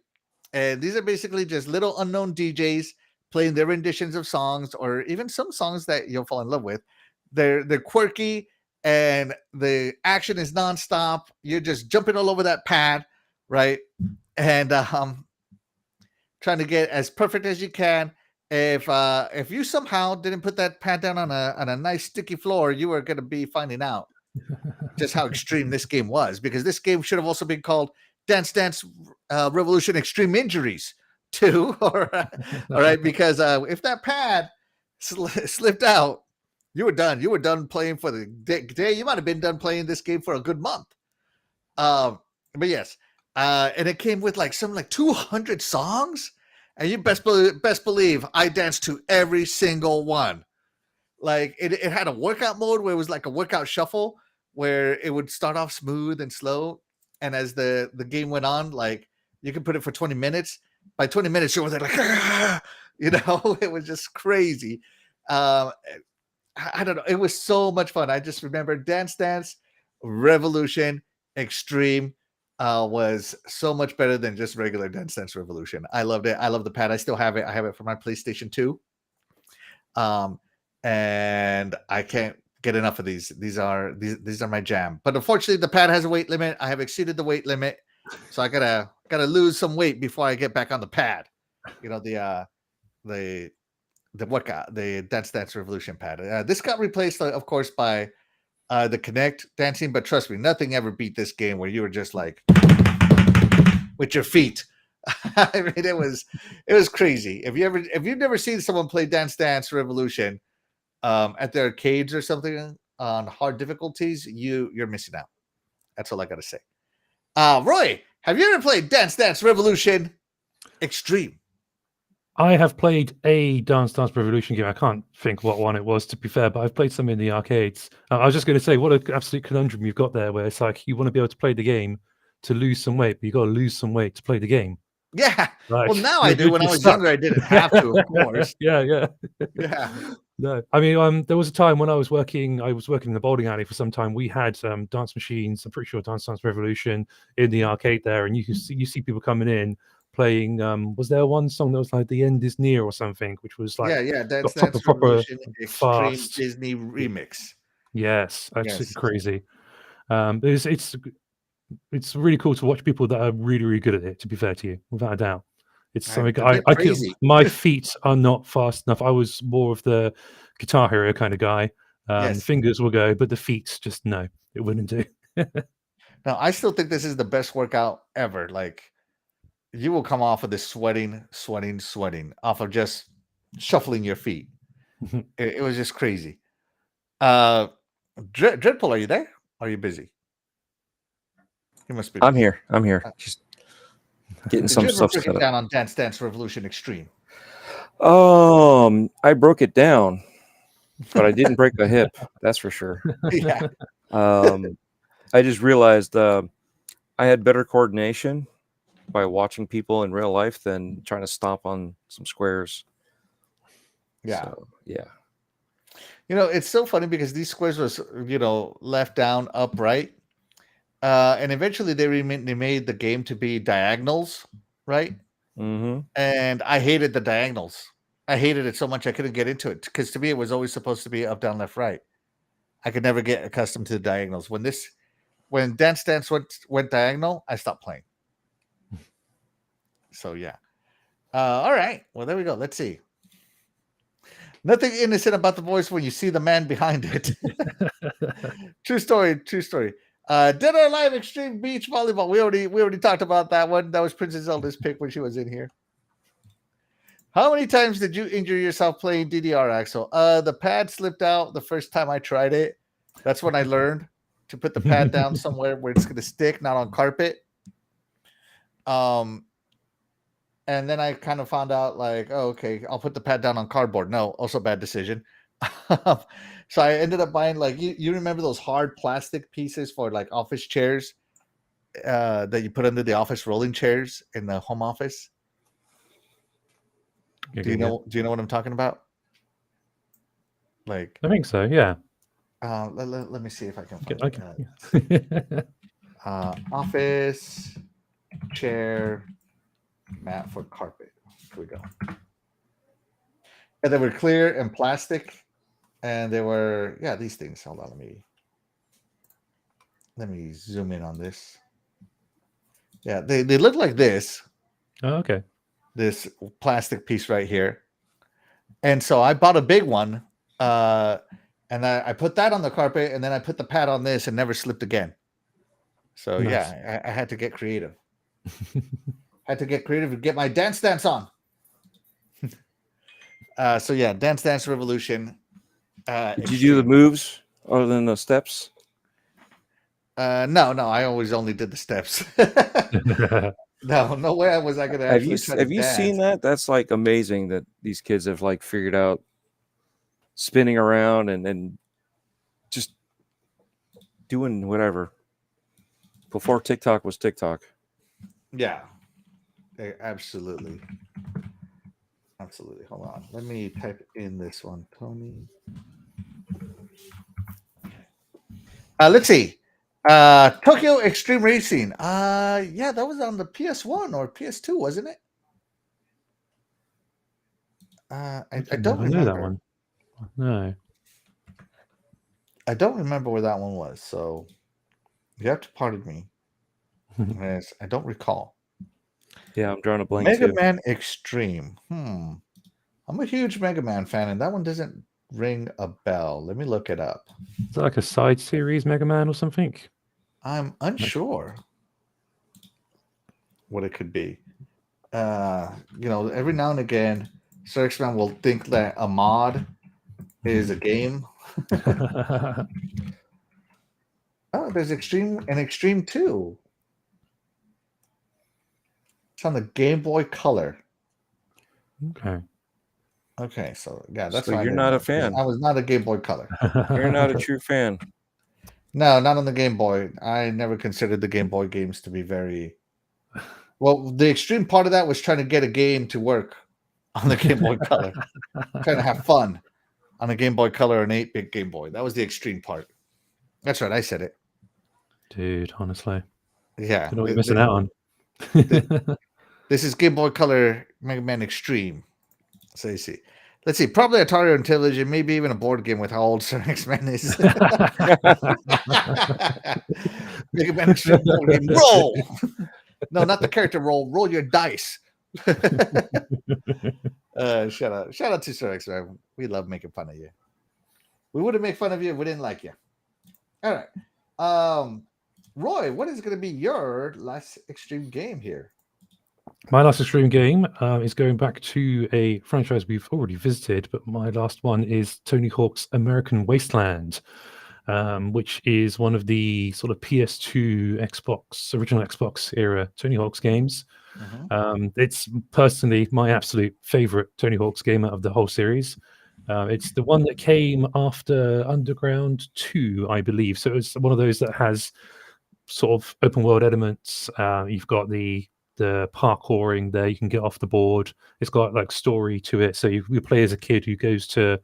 And these are basically just little unknown DJs playing their renditions of songs, or even some songs that you'll fall in love with. They're quirky, and the action is nonstop. You're just jumping all over that pad, right? And trying to get as perfect as you can. If you somehow didn't put that pad down on a nice sticky floor, you are going to be finding out just how extreme this game was, because this game should have also been called Dance Dance Revolution Extreme Injuries too. All right, because if that pad slipped out, you were done. You were done playing for the day. You might have been done playing this game for a good month. But yes, and it came with like 200 songs, and you best believe I danced to every single one. Like it had a workout mode where it was like a workout shuffle, where it would start off smooth and slow, and as the game went on, like you could put it for 20 minutes. By 20 minutes, you were like, it was just crazy. I don't know. It was so much fun. I just remember Dance Dance Revolution Extreme was so much better than just regular Dance Dance Revolution. I loved it. I love the pad. I still have it. I have it for my PlayStation 2. And I can't get enough of these. These are my jam. But unfortunately, the pad has a weight limit. I have exceeded the weight limit, so I gotta lose some weight before I get back on the pad. You know, the workout, the Dance Dance Revolution pad. This got replaced, of course, by the Kinect dancing. But trust me, nothing ever beat this game where you were just like with your feet. I mean, it was crazy. If you've never seen someone play Dance Dance Revolution at the arcades or something on hard difficulties, you're missing out. That's all I gotta say. Roy, have you ever played Dance Dance Revolution Extreme? I have played a Dance Dance Revolution game. I can't think what one it was, to be fair, but I've played some in the arcades. I was just going to say, what an absolute conundrum you've got there, where it's like you want to be able to play the game to lose some weight, but you got to lose some weight to play the game. Yeah. Like, well, now I do. When I was younger, I didn't have to, of course. Yeah. No, I mean, there was a time when I was working in the bowling alley for some time. We had dance machines. I'm pretty sure Dance Dance Revolution in the arcade there, and you see people coming in playing. Was there one song that was like "The End Is Near" or something, which was like Dance got Dance proper Revolution Extreme fast Disney remix. Yes, absolutely crazy. It's really cool to watch people that are really, really good at it. To be fair to you, without a doubt, it's something I could. My feet are not fast enough. I was more of the Guitar Hero kind of guy. Fingers will go, but the feet just no, it wouldn't do. Now, I still think this is the best workout ever. Like, you will come off of this sweating off of just shuffling your feet. It was just crazy. Dreadpool, are you there? Are you busy? He must be busy. I'm here. Just getting some stuff set up. Down on Dance Dance Revolution Extreme. I broke it down, but I didn't break the hip. That's for sure. Yeah. I just realized I had better coordination by watching people in real life than trying to stomp on some squares. Yeah. So, yeah. You know, it's so funny because these squares was, left down, upright. And eventually they made the game to be diagonals, right? Mm-hmm. And I hated the diagonals. I hated it so much I couldn't get into it because to me it was always supposed to be up, down, left, right. I could never get accustomed to the diagonals. When Dance Dance went diagonal, I stopped playing. So yeah. All right. Well, there we go. Let's see. Nothing innocent about the voice when you see the man behind it. True story. Dead or Alive Extreme Beach Volleyball. We already talked about that one. That was Princess Zelda's pick when she was in here. How many times did you injure yourself playing DDR, Axel? The pad slipped out the first time I tried it. That's when I learned to put the pad down somewhere where it's going to stick, not on carpet. And then I kind of found out like, oh, okay, I'll put the pad down on cardboard. No, also bad decision. So I ended up buying like you remember those hard plastic pieces for like office chairs that you put under the office rolling chairs in the home office? Do you know what I'm talking about? Like I think so, yeah. Let me see if I can find office chair mat for carpet. Here we go. And they were clear and plastic, and they were these things. Hold on, let me zoom in on this. Yeah, they look like this. Oh, okay. This plastic piece right here. And so I bought a big one, and I put that on the carpet, and then I put the pad on this and never slipped again. So Nice. yeah, I had to get creative. Had to get creative and get my dance on. So yeah, Dance Dance Revolution. Did you do the moves other than the steps? No, I always only did the steps. No way I was gonna actually have you seen that? That's like amazing that these kids have like figured out spinning around and just doing whatever before TikTok was TikTok. Yeah, absolutely. Hold on, let me type in this one. Tony Let's see. Tokyo Extreme Racing. Yeah, that was on the PS1 or PS2, wasn't it? I don't never know that remember. one. No. I don't remember where that one was, so you have to pardon me. Yes, I don't recall. Yeah, I'm drawing a blank Mega too. Man Extreme. I'm a huge Mega Man fan, and that one doesn't ring a bell. Let me look it up. Is that like a side series Mega Man or something? I'm unsure what it could be. Every now and again, Sir X-Man will think that a mod is a game. Oh, there's Extreme 2. It's on the Game Boy Color. Okay. Okay, so yeah, that's So why I you're didn't not know, a 'cause fan. I was not a Game Boy Color. You're not a true fan. No, not on the Game Boy. I never considered the Game Boy games to be very well. The extreme part of that was trying to get a game to work on the Game Boy Color, trying to have fun on a Game Boy Color, an 8-bit Game Boy. That was the extreme part. That's right, I said it. Dude, honestly. Yeah, Don't know what you're missing out on. this is Game Boy Color Mega Man Extreme. So you see. Let's see, probably Atari or Intellivision, maybe even a board game with how old Sir X-Man is. Mega Man Extreme board game. Roll! No, not the character roll. Roll your dice. Shout out to Sir X-Man. We love making fun of you. We wouldn't make fun of you if we didn't like you. All right. Roy, what is going to be your last extreme game here? My last extreme game is going back to a franchise we've already visited, but my last one is Tony Hawk's American Wasteland, which is one of the sort of PS2 original Xbox era Tony Hawk's games. It's personally my absolute favorite Tony Hawk's game out of the whole series. It's the one that came after Underground 2, I believe. So it's one of those that has sort of open world elements. You've got the parkouring there, you can get off the board. It's got like story to it. So you play as a kid who goes to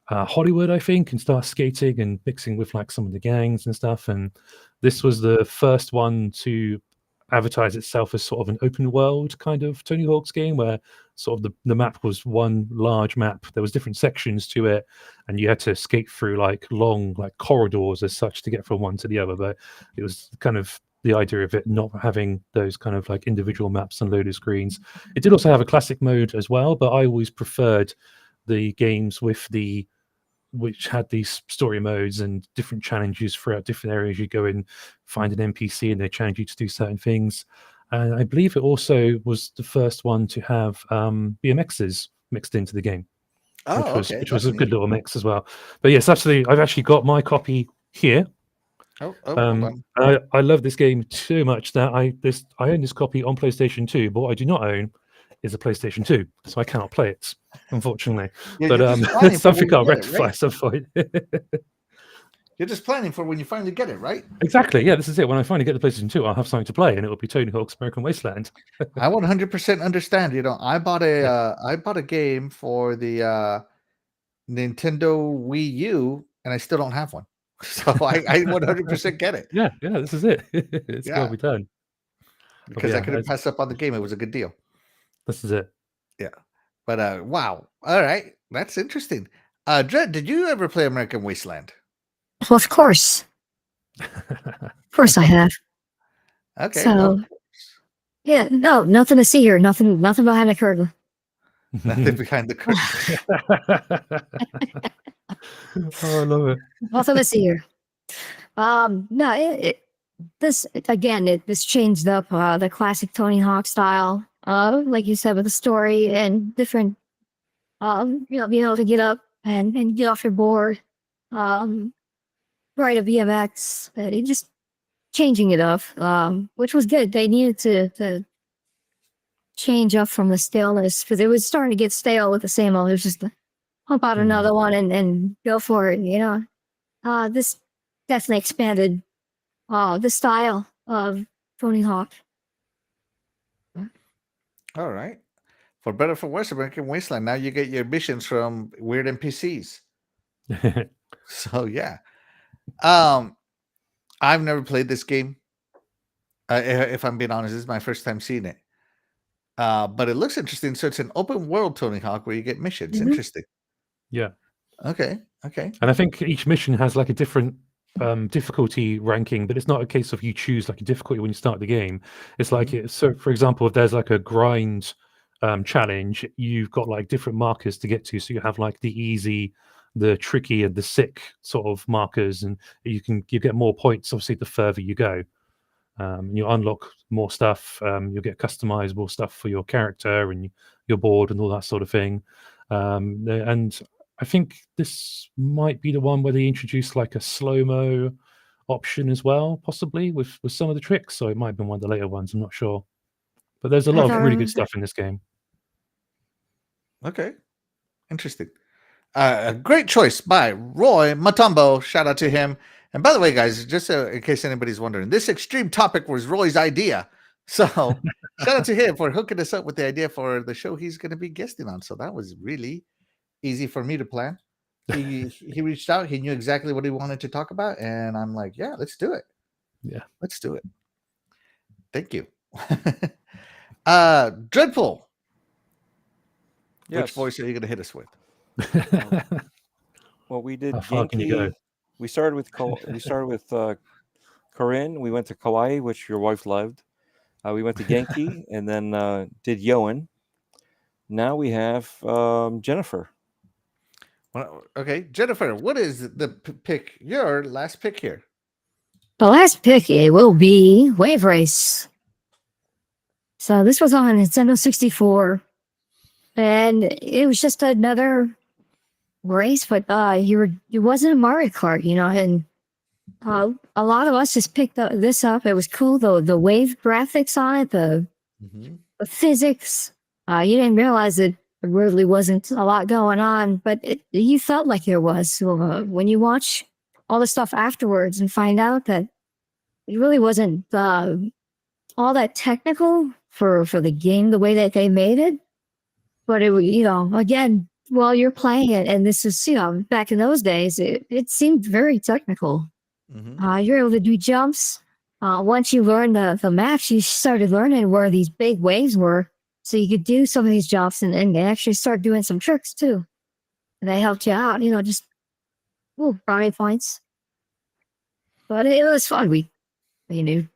Hollywood, I think, and starts skating and mixing with like some of the gangs and stuff. And this was the first one to advertise itself as sort of an open world kind of Tony Hawk's game, where sort of the map was one large map. There was different sections to it, and you had to skate through like long like corridors as such to get from one to the other. But it was kind of the idea of it not having those kind of like individual maps and loaded screens. It did also have a classic mode as well, but I always preferred the games which had these story modes and different challenges throughout different areas. You go and find an NPC and they challenge you to do certain things. And I believe it also was the first one to have BMXs mixed into the game, which was a good little mix as well. But yes, absolutely. I've actually got my copy here. Hold on. I love this game so much that I own this copy on PlayStation 2, but what I do not own is a PlayStation 2, so I cannot play it, unfortunately. Yeah, but something I'll rectify at some point. You're just planning for when you finally get it, right? Exactly. Yeah, this is it. When I finally get the PlayStation 2, I'll have something to play, and it will be Tony Hawk's American Wasteland. I 100% understand. I bought a game for the Nintendo Wii U, and I still don't have one. So I 100% get it. Yeah, this is it. It's got to be done. Because I couldn't pass up on the game. It was a good deal. This is it. Yeah. But wow. All right. That's interesting. Dred, did you ever play American Wasteland? Well, of course. Of course I have. Okay. So, yeah, no, nothing to see here. Nothing behind the curtain. Nothing behind the curtain. Oh, I love it. Nothing to see here. No, this changed up the classic Tony Hawk style. Like you said, with the story and different, being able to get up and get off your board, ride a BMX, and it just changing it up, which was good. They needed to change up from the staleness because it was starting to get stale with the same old. It was just pump out another one and go for it. This definitely expanded the style of Tony Hawk. All right. For better or for worse, American Wasteland. Now you get your missions from weird NPCs. So yeah, I've never played this game. If I'm being honest, this is my first time seeing it. But it looks interesting. So it's an open world Tony Hawk where you get missions. Mhm. Interesting. Yeah. Okay. And I think each mission has like a different difficulty ranking, but it's not a case of you choose like a difficulty when you start the game. It's like so. For example, if there's like a grind challenge, you've got like different markers to get to. So you have like the easy, the tricky, and the sick sort of markers, and you get more points. Obviously, the further you go, you unlock more stuff. You'll get customizable stuff for your character and your board and all that sort of thing. And I think this might be the one where they introduced like a slow-mo option as well, possibly with some of the tricks. So it might have been one of the later ones. I'm not sure. But there's a lot of really good stuff in this game. Okay. Interesting. A great choice by Roy Matumbo. Shout out to him. And by the way, guys, just in case anybody's wondering, this extreme topic was Roy's idea. So shout out to him for hooking us up with the idea for the show he's going to be guesting on. So that was really easy for me to plan. He reached out. He knew exactly what he wanted to talk about. And I'm like, yeah, let's do it. Yeah. Let's do it. Thank you. Dreadful. Yes. Which voice are you going to hit us with? Well, we did How far can you go? Genki. We started with Corinne. We went to Kauai, which your wife loved. We went to Genki, and then did Yoan. Now we have Jennifer. Well, okay, Jennifer, what is the pick? Your last pick here. The last pick it will be Wave Race. So this was on Nintendo 64, and it was just another race, but it wasn't a Mario Kart, and a lot of us just picked this up. It was cool, though. The wave graphics on it, the physics. You didn't realize that there really wasn't a lot going on, but you felt like there was. So when you watch all the stuff afterwards and find out that it really wasn't all that technical for the game, the way that they made it. But it, again, while you're playing it, and this is, back in those days, it seemed very technical. You're able to do jumps. Once you learned the maps, you started learning where these big waves were, so you could do some of these jumps and actually start doing some tricks too. And they helped you out, just brownie points. But it was fun. It's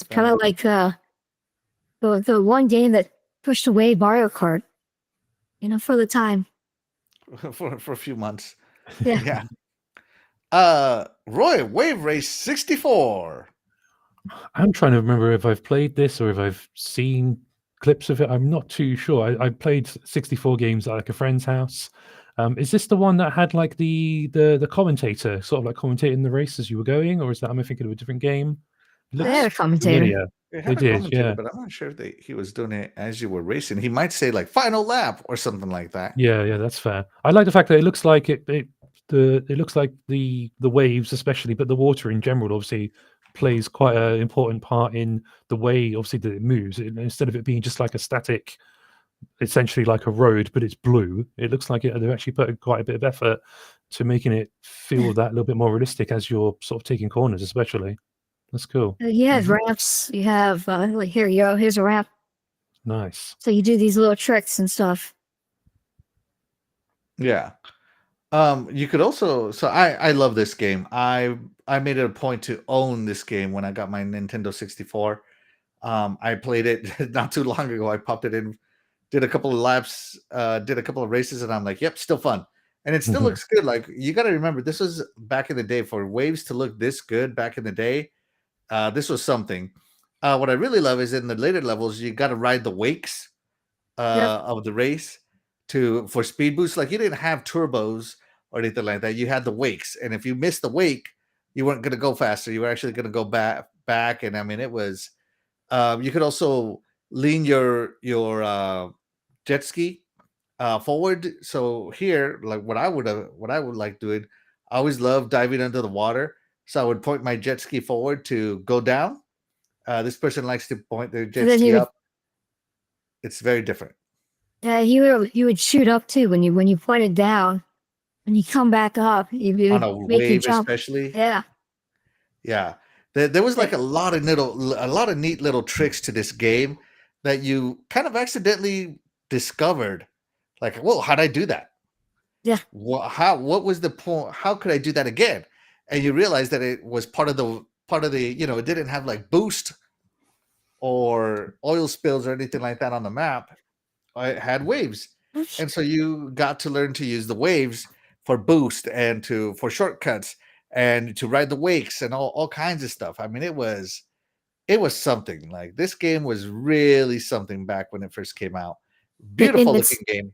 kind of like the one game that pushed away Mario Kart, for the time. for a few months. Yeah. Roy, Wave Race 64. I'm trying to remember if I've played this or if I've seen clips of it. I'm not too sure. I played 64 games at like a friend's house. Is this the one that had like the commentator sort of like commentating the race as you were going, or is that, am I thinking of a different game? They had a commentator. Familiar. They did, commentator, yeah. but I'm not sure if he was doing it as you were racing. He might say like final lap or something like that. Yeah, that's fair. I like the fact that it looks like it looks like the waves especially, but the water in general obviously plays quite an important part in the way obviously that it moves. Instead of it being just like a static, essentially like a road, but it's blue, it looks like they've actually put quite a bit of effort to making it feel that little bit more realistic as you're sort of taking corners, especially. That's cool. You have ramps. You have like here you go. Here's a ramp. Nice. So you do these little tricks and stuff. Yeah. You could also. So I love this game. I made it a point to own this game when I got my Nintendo 64. I played it not too long ago. I popped it in, did a couple of laps, did a couple of races, and I'm like, yep, still fun. And it still looks good. Like, you got to remember, this was back in the day. For waves to look this good back in the day, this was something. What I really love is in the later levels, you got to ride the wakes of the race for speed boost. Like, you didn't have turbos or anything like that. You had the wakes, and if you missed the wake, you weren't going to go faster. You were actually going to go back. And I mean, it was. You could also lean your jet ski forward. So here, like what I would like doing, I always love diving under the water. So I would point my jet ski forward to go down. This person likes to point their jet ski up. It's very different. Yeah, you would shoot up too when you pointed down. and you come back up, you on a make you wave, jump. especially. Yeah. Yeah, there was like a lot of neat little tricks to this game that you kind of accidentally discovered. Like, whoa, how'd I do that? Yeah. What was the point? How could I do that again? And you realize that it was part of the it didn't have like boost or oil spills or anything like that on the map. It had waves, and so you got to learn to use the waves for boost and for shortcuts and to ride the wakes and all kinds of stuff. I mean, it was something. Like, this game was really something back when it first came out. Beautiful it's looking game.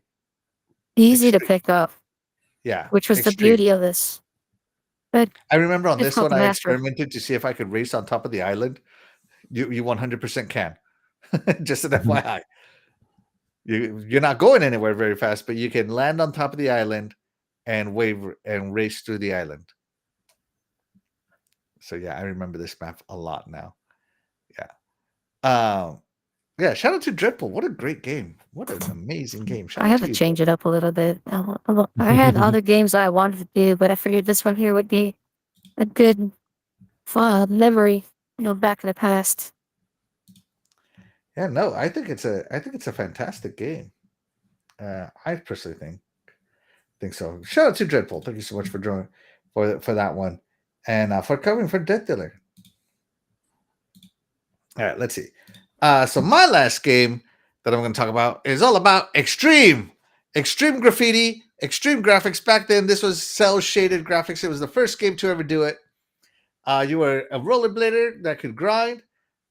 easy to Extreme. pick up, Yeah, which was the extreme. beauty of this. But I remember on this difficult one, to I master. experimented to see if I could race on top of the island. You 100% can. Just an Mhm. FYI. You're not going anywhere very fast, but you can land on top of the island and wave and race through the island. So yeah, I remember this map a lot now. Yeah. Yeah, shout out to Dreadpool. What a great game. What an amazing game. Shout I out had to to you. change it up a little bit. I had other games I wanted to do, but I figured this one here would be a good memory, back in the past. Yeah, no, I think it's a fantastic game. I personally think so. Shout out to Dreadpool. Thank you so much for joining for that one. And for covering for DeathDealer. All right, let's see. So my last game that I'm going to talk about is all about extreme graffiti, extreme graphics. Back then, this was cell shaded graphics. It was the first game to ever do it. You were a rollerblader that could grind.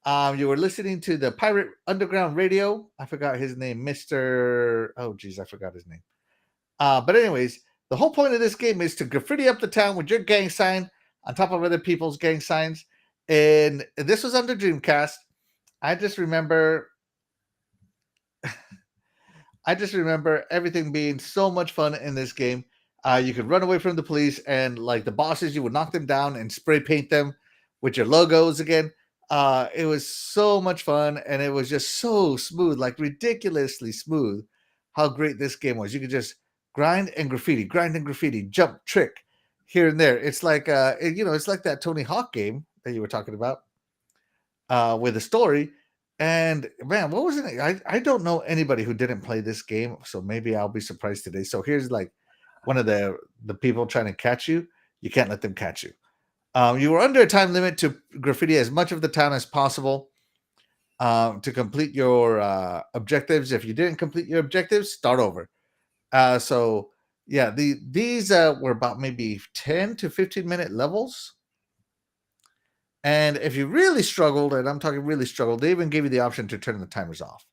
You were listening to the Pirate Underground Radio. I forgot his name, Mr. Oh, geez, I forgot his name. But anyways, the whole point of this game is to graffiti up the town with your gang sign on top of other people's gang signs. And this was under Dreamcast. I just remember everything being so much fun in this game. You could run away from the police, and like the bosses, you would knock them down and spray paint them with your logos again. It was so much fun, and it was just so smooth, like ridiculously smooth. How great this game was! You could just grind and graffiti, jump, trick here and there. It's like it's like that Tony Hawk game that you were talking about with a story. And man, what was it? I don't know anybody who didn't play this game, so maybe I'll be surprised today. So here's like one of the people trying to catch you. You can't let them catch you. You were under a time limit to graffiti as much of the town as possible to complete your objectives. If you didn't complete your objectives, start over. So yeah, these were about maybe 10 to 15-minute levels. And if you really struggled, and I'm talking really struggled, they even gave you the option to turn the timers off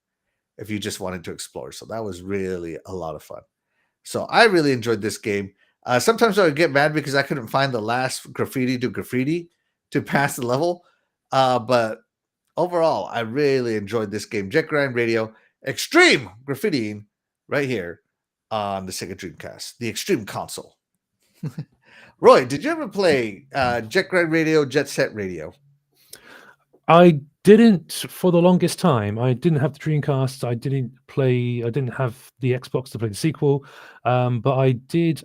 if you just wanted to explore. So that was really a lot of fun. So I really enjoyed this game. Sometimes I would get mad because I couldn't find the last graffiti to pass the level. But overall, I really enjoyed this game. Jet Grind Radio, Extreme Graffitiing, right here on the Sega Dreamcast, the Extreme console. Roy, did you ever play Jet Grind Radio, Jet Set Radio? I didn't for the longest time. I didn't have the Dreamcast. I didn't have the Xbox to play the sequel. But I did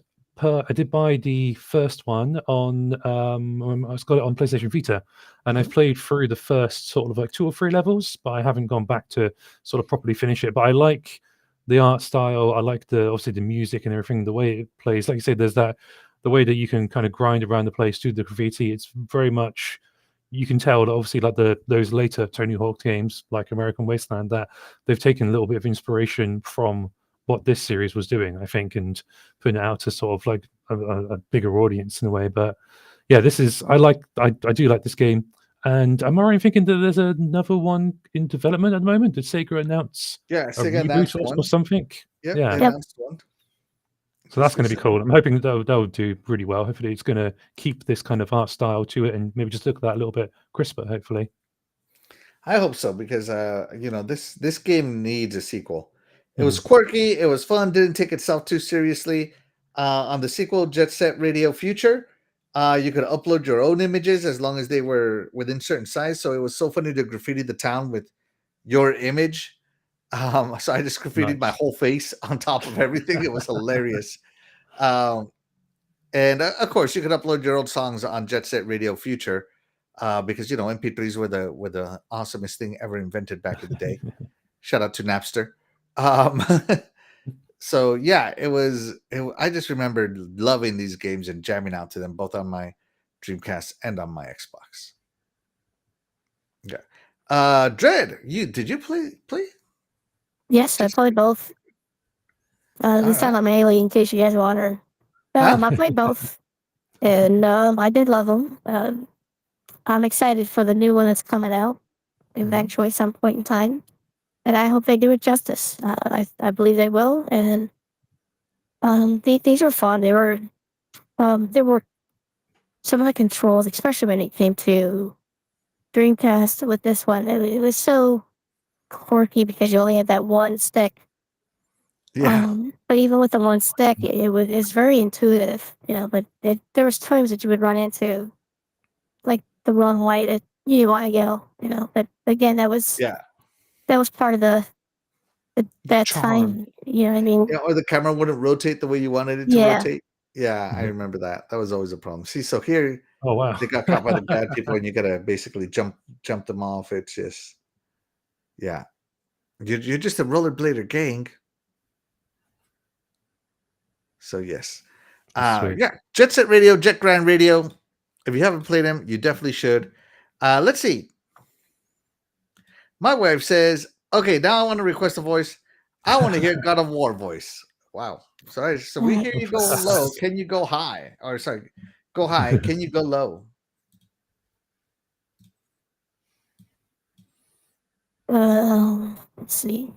buy the first one on I got it on PlayStation Vita, and I've played through the first sort of like 2 or 3 levels, but I haven't gone back to sort of properly finish it. But I like the art style. I like obviously the music and everything, the way it plays. Like you said, there's the way that you can kind of grind around the place, do the graffiti. It's very much, you can tell that obviously like those later Tony Hawk games like American Wasteland, that they've taken a little bit of inspiration from what this series was doing, I think, and putting it out to sort of like a bigger audience in a way. But yeah, I do like this game. And am I right in thinking that there's another one in development at the moment? Did Sega announce Yeah, a Sega announced reboot one. or something? Yep, Yeah. they announced one. So that's going to be cool. I'm hoping that they'll do really well. Hopefully it's going to keep this kind of art style to it and maybe just look at that a little bit crisper, hopefully. I hope so, because this game needs a sequel. It was quirky, it was fun, didn't take itself too seriously. On the sequel, Jet Set Radio Future, you could upload your own images as long as they were within certain size. So it was so funny to graffiti the town with your image. So I just graffitied my Nice. whole face on top of everything. It was hilarious. And of course, you can upload your old songs on Jet Set Radio Future, because MP3s were the awesomest thing ever invented back in the day. Shout out to Napster. So yeah, I just remember loving these games and jamming out to them, both on my Dreamcast and on my Xbox. Yeah. Dread, did you play? Yes, I played both. This time I'm Haley, in case you guys wonder. I played both, and I did love them. I'm excited for the new one that's coming out eventually, some point in time, and I hope they do it justice. I believe they will, and these were fun. There were some of the controls, especially when it came to Dreamcast with this one. It was so quirky because you only had that one stick. Yeah. But even with the one stick, it's very intuitive, but there was times that you would run into like the wrong way that you want to go, but again, that was part of that charm. time, you know what I mean? Yeah, or the camera wouldn't rotate the way you wanted it to rotate. Yeah, I remember that. That was always a problem. See, so here Oh wow. they got caught by the bad people and you gotta basically jump them off. It's just you're just a rollerblader gang. So yes. Jet Set Radio, Jet Grand Radio. If you haven't played them, you definitely should. Let's see. My wife says, okay, now I want to request a voice. I want to hear God of War voice. Wow. Sorry. So we hear you go low. Can you go high? Or sorry, go high. Can you go low? Let's see.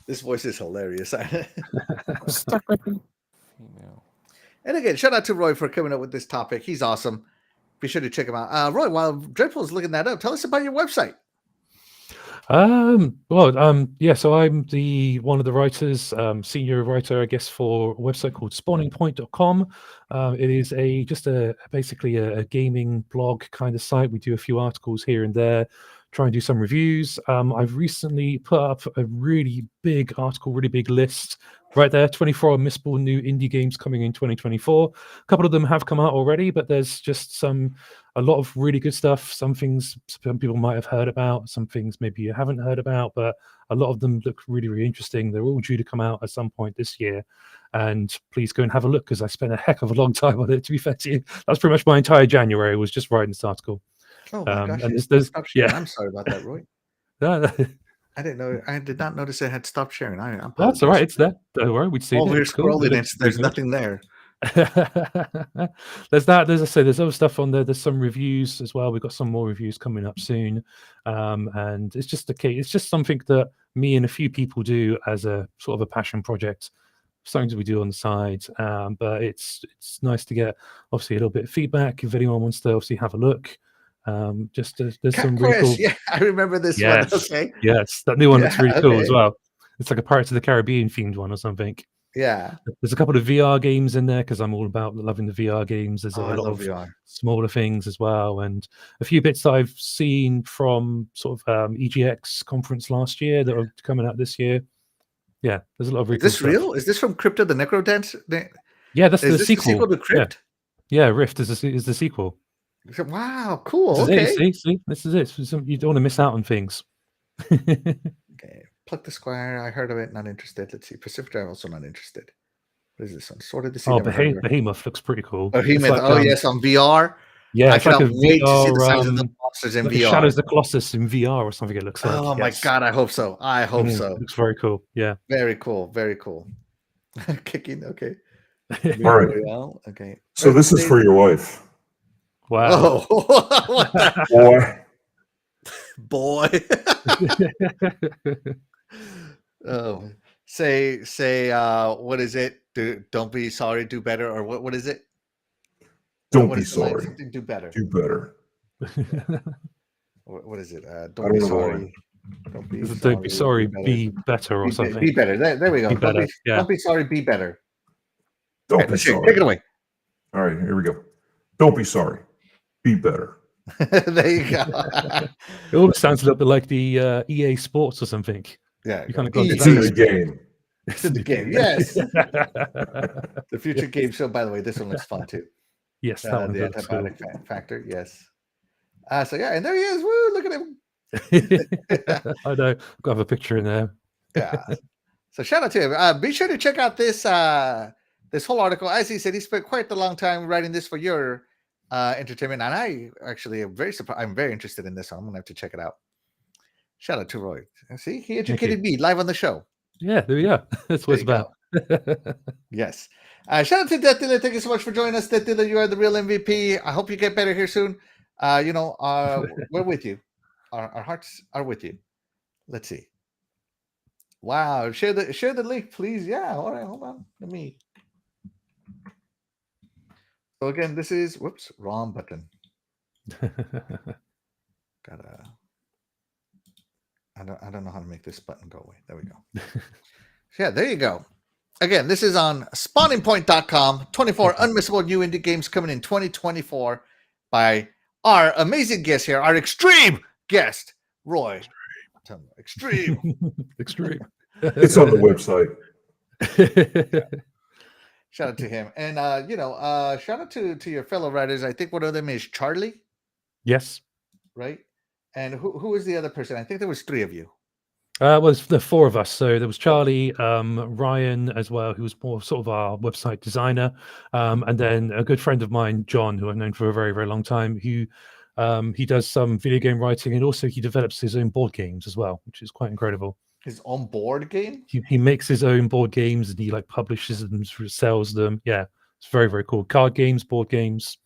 This voice is hilarious. I'm stuck with him. And again, shout out to Roy for coming up with this topic. He's awesome. Be sure to check him out. Roy, while Dreadful's looking that up, tell us about your website. So I'm one of the writers, senior writer, I guess, for a website called spawningpoint.com. It is basically a gaming blog kind of site. We do a few articles here and there, try and do some reviews. I've recently put up a really big article, really big list right there, 24 unmissable new indie games coming in 2024. A couple of them have come out already, but there's just a lot of really good stuff. Some things some people might have heard about, some things maybe you haven't heard about, but a lot of them look really, really interesting. They're all due to come out at some point this year. And please go and have a look, because I spent a heck of a long time on it, to be fair to you. That's pretty much my entire January was just writing this article. Oh my gosh. And I'm sorry about that, Roy. I didn't know. I did not notice it had stopped sharing. That's all right. It's there. Don't worry. We'd see it. We're scrolling. There's nothing there. There's that. As I say, there's other stuff on there. There's some reviews as well. We've got some more reviews coming up soon. And it's just it's just something that me and a few people do as a sort of a passion project. Something that we do on the side. But it's nice to get obviously a little bit of feedback if anyone wants to obviously have a look. There's some really cool. Yeah, I remember this one. Okay. Yes, that new one looks really cool as well. It's like a Pirates of the Caribbean themed one or something. Yeah. There's a couple of VR games in there because I'm all about loving the VR games. There's a lot of VR. Smaller things as well, and a few bits that I've seen from sort of EGX conference last year that are coming out this year. Yeah, there's a lot of really cool stuff. Real? Is this from Crypto the Necrodance? Yeah, that's the sequel. The sequel to Crypt? Yeah, Rift is the sequel. Wow, cool. This is see, this is it. You don't want to miss out on things. Okay, Pluck the Squire. I heard of it. Not interested. Let's see. Pacific Drive. Also not interested. What is this one? Sword of the Sea. Oh, Behemoth looks pretty cool. Behemoth. Yes, on VR. Yeah, I cannot wait to see the size of the monsters in VR. Shadows of the Colossus in VR or something. It looks like. Oh my god! I hope so. I hope so. It looks very cool. Yeah. Very cool. Very cool. Kicking. Okay. All right. Well, okay. So this is for your wife. Wow. Oh, what the boy. Oh, say what is it? Don't be sorry, do better, or what is it? Don't be sorry. Do better. Do better. What is it? Don't be sorry. Don't be sorry, be better or something. Be better. There we go. Don't be sorry, be better. Don't be sorry. Take it away. All right, here we go. Don't be sorry. Be better. There you go. It almost sounds a little bit like the EA Sports or something. Yeah, You kind of got It's in the game. It's in the game. Yes. The future game show. By the way, this one looks fun too. Yes, that one The does. Cool. antibiotic factor. Yes. So yeah, and there he is. Woo! Look at him. I know. Got to have a picture in there. Yeah. So shout out to him. Be sure to check out this this whole article. As he said, he spent quite a long time writing this for your entertainment, and I actually am very surprised. I'm very interested in this one. I'm gonna have to check it out. Shout out to Roy. See, he educated me live on the show. Yeah, there we are. That's what it's about. Yes. Shout out to DeathDealer. Thank you so much for joining us, DeathDealer. You are the real MVP. I hope you get better here soon. We're with you. Our hearts are with you. Let's see. Wow. Share the link, please. Yeah. All right. Hold on. Let me. So again, this is wrong button. Gotta. I don't know how to make this button go away. There we go. Yeah, there you go. Again, this is on spawningpoint.com. 24 unmissable new indie games coming in 2024 by our amazing guest here, our extreme guest, Roy. Extreme. Extreme. It's on the website. Shout out to him. And shout out to your fellow writers. I think one of them is Charlie. Yes. Right? And who is the other person? I think there was 3 of you. Was the 4 of us. So there was Charlie, Ryan as well, who was more sort of our website designer, and then a good friend of mine, John, who I've known for a very, very long time, who he does some video game writing, and also he develops his own board games as well, which is quite incredible. His own board game? He makes his own board games, and he like publishes them, sells them. Yeah, it's very, very cool. Card games, board games.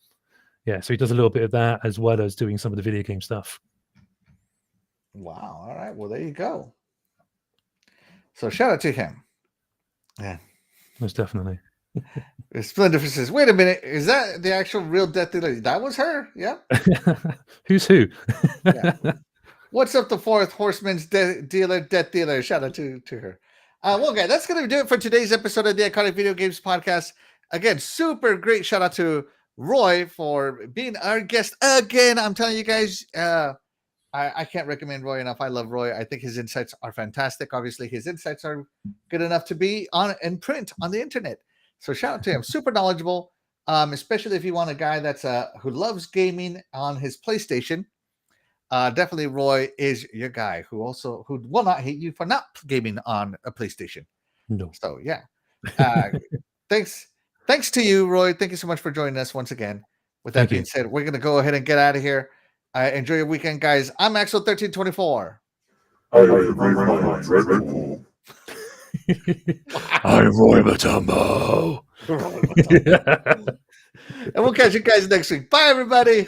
Yeah, so he does a little bit of that as well as doing some of the video game stuff. Wow. All right. Well, there you go. So shout out to him. Yeah. Most definitely. Splendor says, wait a minute. Is that the actual real DeathDealer? That was her? Yeah. Who's who? Yeah. What's up, the 4th Horseman's DeathDealer? Shout out to her. Well, guys, that's going to do it for today's episode of the Iconic Video Games Podcast. Again, super great shout out to Roy for being our guest again. I'm telling you guys, I can't recommend Roy enough. I love Roy. I think his insights are fantastic. Obviously, his insights are good enough to be on and print on the internet. So shout out to him. Super knowledgeable, especially if you want a guy that's who loves gaming on his PlayStation. Definitely Roy is your guy who will not hate you for not gaming on a PlayStation. No. So yeah. Thanks to you, Roy. Thank you so much for joining us once again. With that being said, we're gonna go ahead and get out of here. Enjoy your weekend, guys. I'm Axel1324. I'm Dreadpool. I'm Roy Matumbo. And we'll catch you guys next week. Bye, everybody.